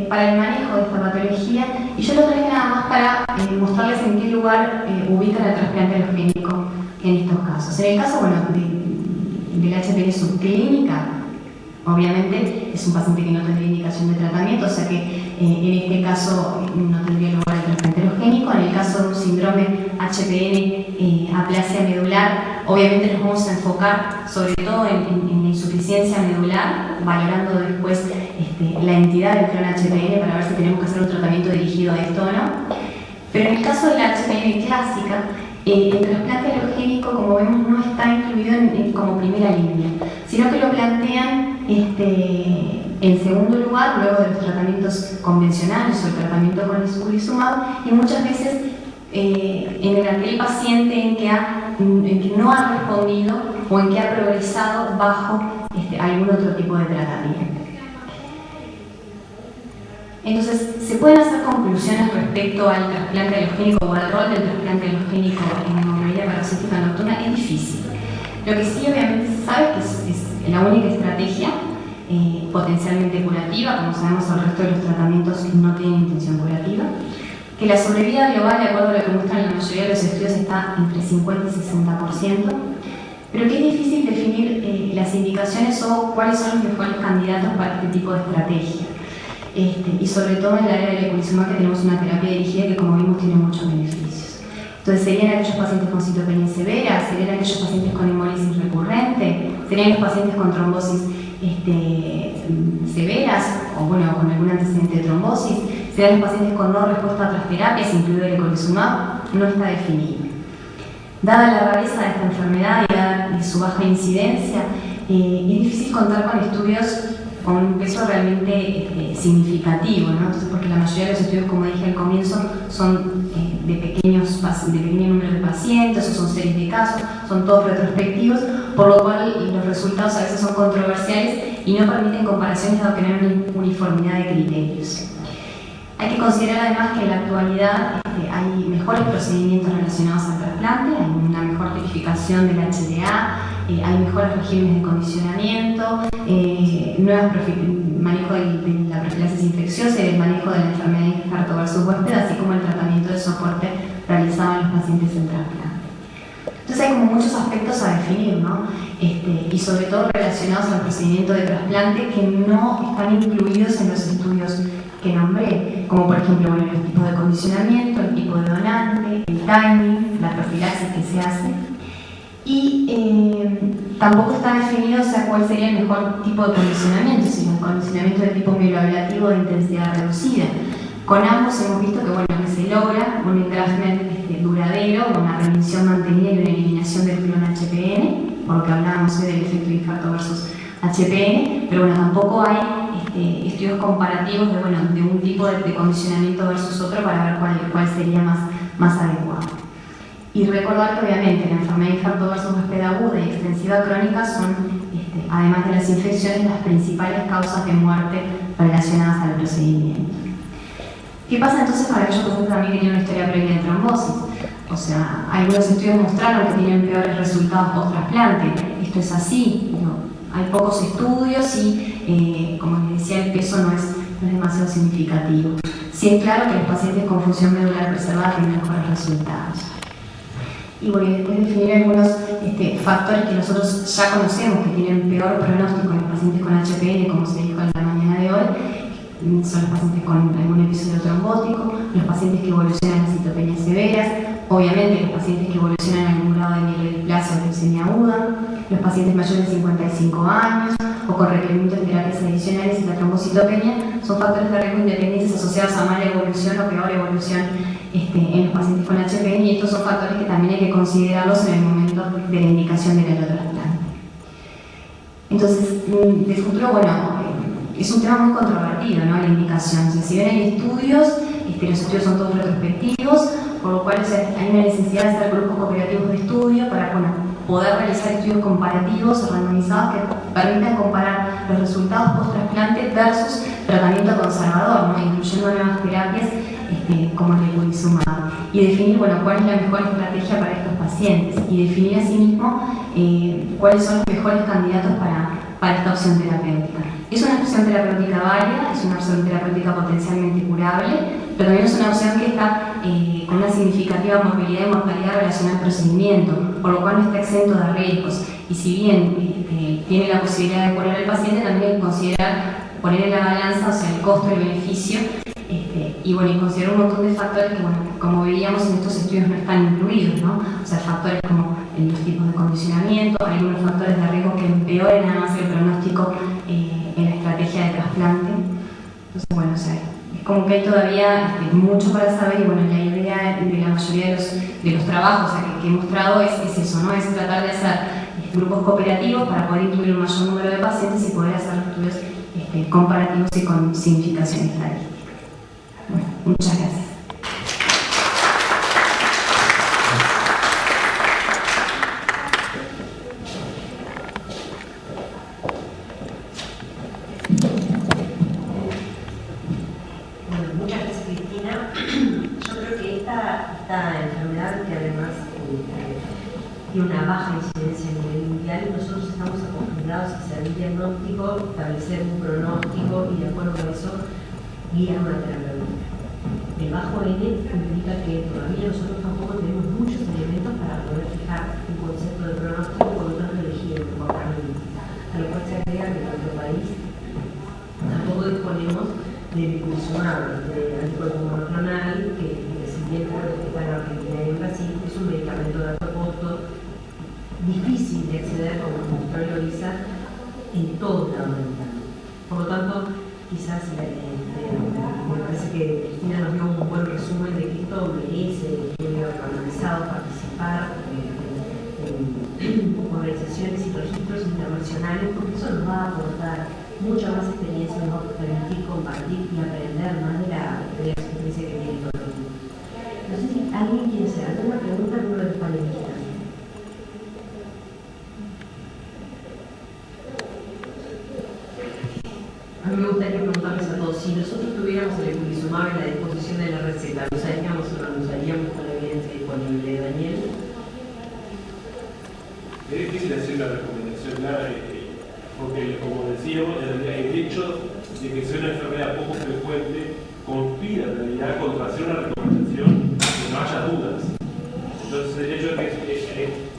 para el manejo de esta patología, y yo lo traje nada más para mostrarles en qué lugar ubican el trasplante alogénico en estos casos. En el caso del HPN subclínica, obviamente es un paciente que no tendría indicación de tratamiento, o sea que en este caso no tendría lugar el trasplante alogénico. En el caso de un síndrome HPN aplasia medular, obviamente nos vamos a enfocar sobre todo en la insuficiencia medular, valorando después la entidad del clon HPN para ver si tenemos que hacer un tratamiento dirigido a esto o no. Pero en el caso de la HPN clásica, el trasplante alogénico, como vemos, no está incluido como primera línea, sino que lo plantean en segundo lugar, luego de los tratamientos convencionales o el tratamiento con eculizumab, y muchas veces en aquel paciente en que no ha respondido o en que ha progresado bajo algún otro tipo de tratamiento. Entonces, ¿se pueden hacer conclusiones respecto al trasplante alogénico o al rol del trasplante alogénico en hemorragia paroxística nocturna? Es difícil. Lo que sí obviamente se sabe que es la única estrategia potencialmente curativa, como sabemos el resto de los tratamientos no tienen intención curativa, que la sobrevida global, de acuerdo a lo que muestran la mayoría de los estudios, está entre 50 y 60%, pero que es difícil definir las indicaciones o cuáles son los mejores candidatos para este tipo de estrategia. Y sobre todo en la área del eculizumab, que tenemos una terapia dirigida que, como vimos, tiene muchos beneficios. Entonces, serían aquellos pacientes con citopenia severa, serían aquellos pacientes con hemólisis recurrente, serían los pacientes con trombosis severas o con algún antecedente de trombosis, serían los pacientes con no respuesta a otras terapias, incluido el eculizumab, no está definido. Dada la rareza de esta enfermedad y dada su baja incidencia, es difícil contar con estudios con un peso realmente significativo, ¿no? Entonces, porque la mayoría de los estudios, como dije al comienzo, son de pequeño número de pacientes o son series de casos, son todos retrospectivos, por lo cual los resultados a veces son controversiales y no permiten comparaciones dado que no hay una uniformidad de criterios. Hay que considerar además que en la actualidad hay mejores procedimientos relacionados al trasplante, hay una mejor tipificación del HDA, hay mejores regímenes de condicionamiento, manejo de la profilaxis infecciosa y el manejo de la enfermedad de infarto versus huésped, así como el tratamiento de soporte realizado en los pacientes en trasplante. Entonces hay como muchos aspectos a definir, ¿no? Y sobre todo relacionados al procedimiento de trasplante que no están incluidos en los estudios que nombré, como por ejemplo los tipos de condicionamiento, el tipo de donante, el timing, la profilaxis que se hace. Y tampoco está definido, o sea, cuál sería el mejor tipo de condicionamiento, si un condicionamiento de tipo mieloablativo de intensidad reducida. Con ambos hemos visto que, bueno, que se logra un engraftment duradero, una remisión mantenida y una eliminación del clon HPN, por lo que hablábamos del efecto de infarto versus HPN, pero bueno, tampoco hay estudios comparativos de, bueno, de un tipo de condicionamiento versus otro para ver cuál sería más adecuado. Y recordar que obviamente la enfermedad de infarto versus áspera aguda y extensiva crónica son, además de las infecciones, las principales causas de muerte relacionadas al procedimiento. ¿Qué pasa entonces para aquellos pacientes también que tienen una historia previa de trombosis? O sea, algunos estudios mostraron que tienen peores resultados post-trasplante. ¿Esto es así? No. Hay pocos estudios y, como les decía, el peso no es demasiado significativo. Sí es claro que los pacientes con función medular preservada tienen mejores resultados. Y bueno, después definir algunos factores que nosotros ya conocemos que tienen peor pronóstico en los pacientes con HPN, como se dijo en la mañana de hoy, son los pacientes con algún episodio trombótico, los pacientes que evolucionan a citopenias severas, obviamente los pacientes que evolucionan a algún grado de mielodisplasia o leucemia aguda, los pacientes mayores de 55 años o con requerimientos de terapias adicionales y la trombocitopenia son factores de riesgo independientes asociados a mala evolución o peor evolución en los pacientes con HPN, y estos son factores que también hay que considerarlos en el momento de la indicación del allotrasplante. Entonces, de futuro, bueno, es un tema muy controvertido, ¿no? La indicación. O sea, si bien hay estudios, los estudios son todos retrospectivos, por lo cual, o sea, hay una necesidad de hacer grupos cooperativos de estudio para, bueno, poder realizar estudios comparativos randomizados que permitan comparar los resultados post-trasplante versus tratamiento conservador, ¿no? Incluyendo nuevas terapias como el eculizumab, y definir, bueno, cuál es la mejor estrategia para estos pacientes y definir asimismo cuáles son los mejores candidatos para esta opción terapéutica. Es una opción terapéutica válida, es una opción terapéutica potencialmente curable, pero también es una opción que está con una significativa morbilidad y mortalidad relacionada al procedimiento, por lo cual no está exento de riesgos. Y si bien tiene la posibilidad de curar al paciente, también hay que considerar, poner en la balanza, o sea, el costo y el beneficio, y bueno, y considerar un montón de factores que, bueno, como veíamos en estos estudios no están incluidos, ¿no? O sea, factores como los tipos de condicionamiento, hay algunos factores de riesgo que empeoren nada más el pronóstico en la estrategia de trasplante. Entonces, bueno, o sea, es como que hay todavía mucho para saber, y bueno, la idea de la mayoría de los trabajos, o sea, que he mostrado es eso, ¿no? Es tratar de hacer grupos cooperativos para poder incluir un mayor número de pacientes y poder hacer estudios comparativos y con significación estadística. Bueno, muchas gracias. Tiene una baja incidencia a nivel mundial y nosotros estamos acostumbrados a hacer un diagnóstico, establecer un pronóstico y de acuerdo con eso guiar una terapéutica. El bajo N implica que todavía nosotros tampoco tenemos muchos elementos para poder fijar un concepto de pronóstico por lo tanto elegir el comportamiento. A lo cual se agrega que en nuestro país tampoco disponemos del eculizumab, de anticuerpo monoclonal, que si bien puede fijar en Argentina y en Brasil, es un medicamento de alto costo, difícil de acceder, como mostró Eloisa, en todos lados del mundo. Por lo tanto, quizás me parece que Cristina nos dio un buen resumen de que esto merece estudio randomizado, participar en organizaciones y registros internacionales, porque eso nos va a aportar mucha más experiencia, nos va a permitir compartir y aprender más de la experiencia que tiene todo el mundo. No sé si alguien quiere hacer alguna pregunta a uno de los panelistas. A mí me gustaría preguntarles a todos, si nosotros tuviéramos el eculizumab en la disposición de la receta, ¿lo usaríamos o no lo usaríamos con la evidencia disponible? Daniel. Es difícil hacer una recomendación clara, porque como decíamos, el hecho de que sea una enfermedad poco frecuente conspira en realidad contra hacer una recomendación que no haya dudas. Entonces el hecho de que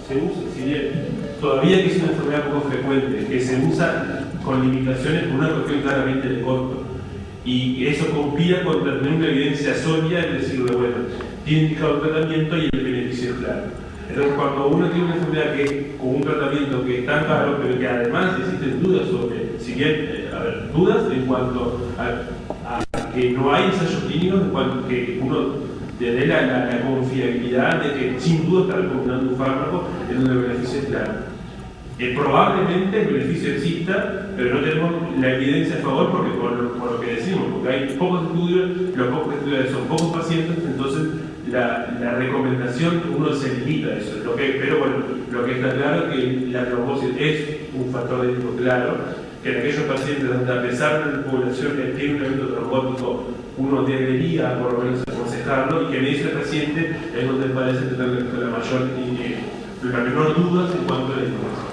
se use, si bien todavía que es una enfermedad poco frecuente, que se usa con limitaciones por una cuestión claramente de costo, y eso conspira contra tener una evidencia sólida, es decir, bueno, tiene indicado el tratamiento y el beneficio es claro. Entonces, cuando uno tiene una enfermedad que con un tratamiento que es tan caro, pero que además existen dudas sobre, si bien, dudas en cuanto a que no hay ensayos clínicos, en cuanto a que uno te dé la confiabilidad de que sin duda está recomendando un fármaco en donde el beneficio es claro. Probablemente el beneficio exista, pero no tenemos la evidencia a favor porque por lo que decimos, porque hay pocos estudios, los pocos estudios son pocos pacientes, entonces la recomendación uno se limita a eso. Pero bueno, lo que está claro es que la trombosis es un factor de riesgo claro, que en aquellos pacientes donde a pesar de la población que tiene un evento trombótico, uno debería por lo menos aconsejarlo, y que en ese paciente es donde parece tener la menor duda en cuanto a la información.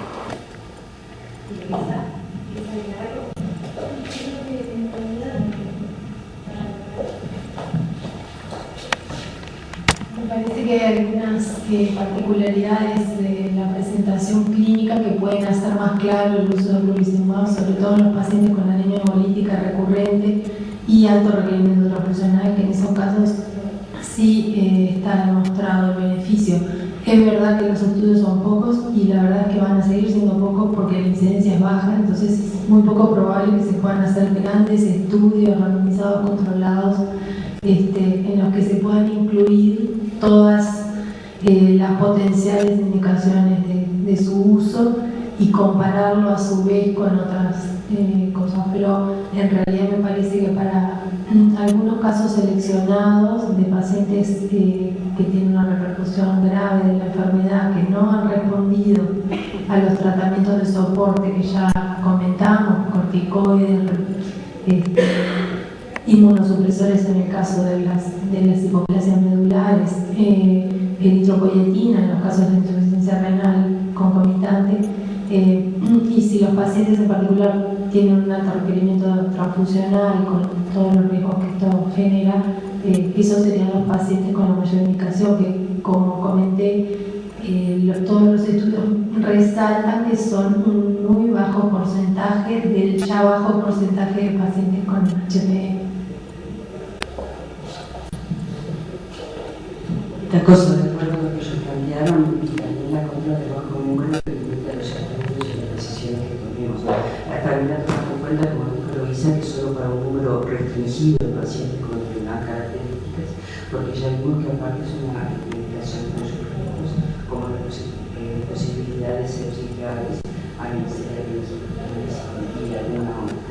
Me parece que hay algunas particularidades de la presentación clínica que pueden hacer más claro el uso de pluricimab, sobre todo en los pacientes con anemia hemolítica recurrente y alto requerimiento transfusional, que en esos casos sí está demostrado el beneficio. Es verdad que los estudios son pocos y la verdad es que van a seguir siendo pocos porque la incidencia es baja, entonces es muy poco probable que se puedan hacer grandes estudios randomizados, controlados, en los que se puedan incluir todas las potenciales indicaciones de su uso y compararlo a su vez con otras cosas, pero en realidad me parece que para algunos casos seleccionados de pacientes que tienen una repercusión grave de la enfermedad, que no han respondido a los tratamientos de soporte que ya comentamos, corticoides, inmunosupresores en el caso de las hipoplasias medulares, eritropoyetina en los casos de insuficiencia renal concomitante, y si los pacientes en particular tienen un alto requerimiento transfusional con todos los riesgos que esto genera, esos serían los pacientes con la mayor indicación, que como comenté, todos los estudios resaltan que son un muy bajo porcentaje del ya bajo porcentaje de pacientes con HPN. Esta cosa, de acuerdo a lo que ellos plantearon, y también la contra del bajo número que limita los estudios y las decisiones que tomemos. Hasta también tomando en cuenta, como dijo Luisa, que solo para un número restringido de pacientes con determinadas características, porque ya vimos que aparte es una limitación de los riesgos, como la posibilidad de sepsis graves a ministerio de los hospitales y alguna otra.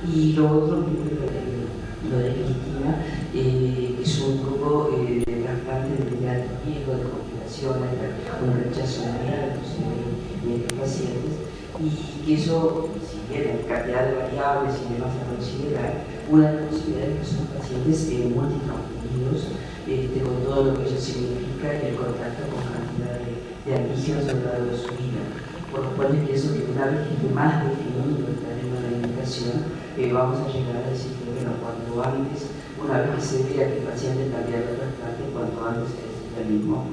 Y lo otro, lo de Cristina, es un grupo de trasplantes de alto riesgo de complicaciones, con rechazo inmediato en estos pacientes, y que eso, si bien en cantidad de variables y demás a considerar, una de las posibilidades es que son pacientes multitransfundidos, con todo lo que ello significa y el contacto con cantidad de antígenos a lo largo de su vida. Por lo cual pienso que una vez que esté más definido el término de la indicación, vamos a llegar a decir que, bueno, cuanto antes, una vez que se vea que el paciente está candidato a trasplante, cuanto antes es el mismo.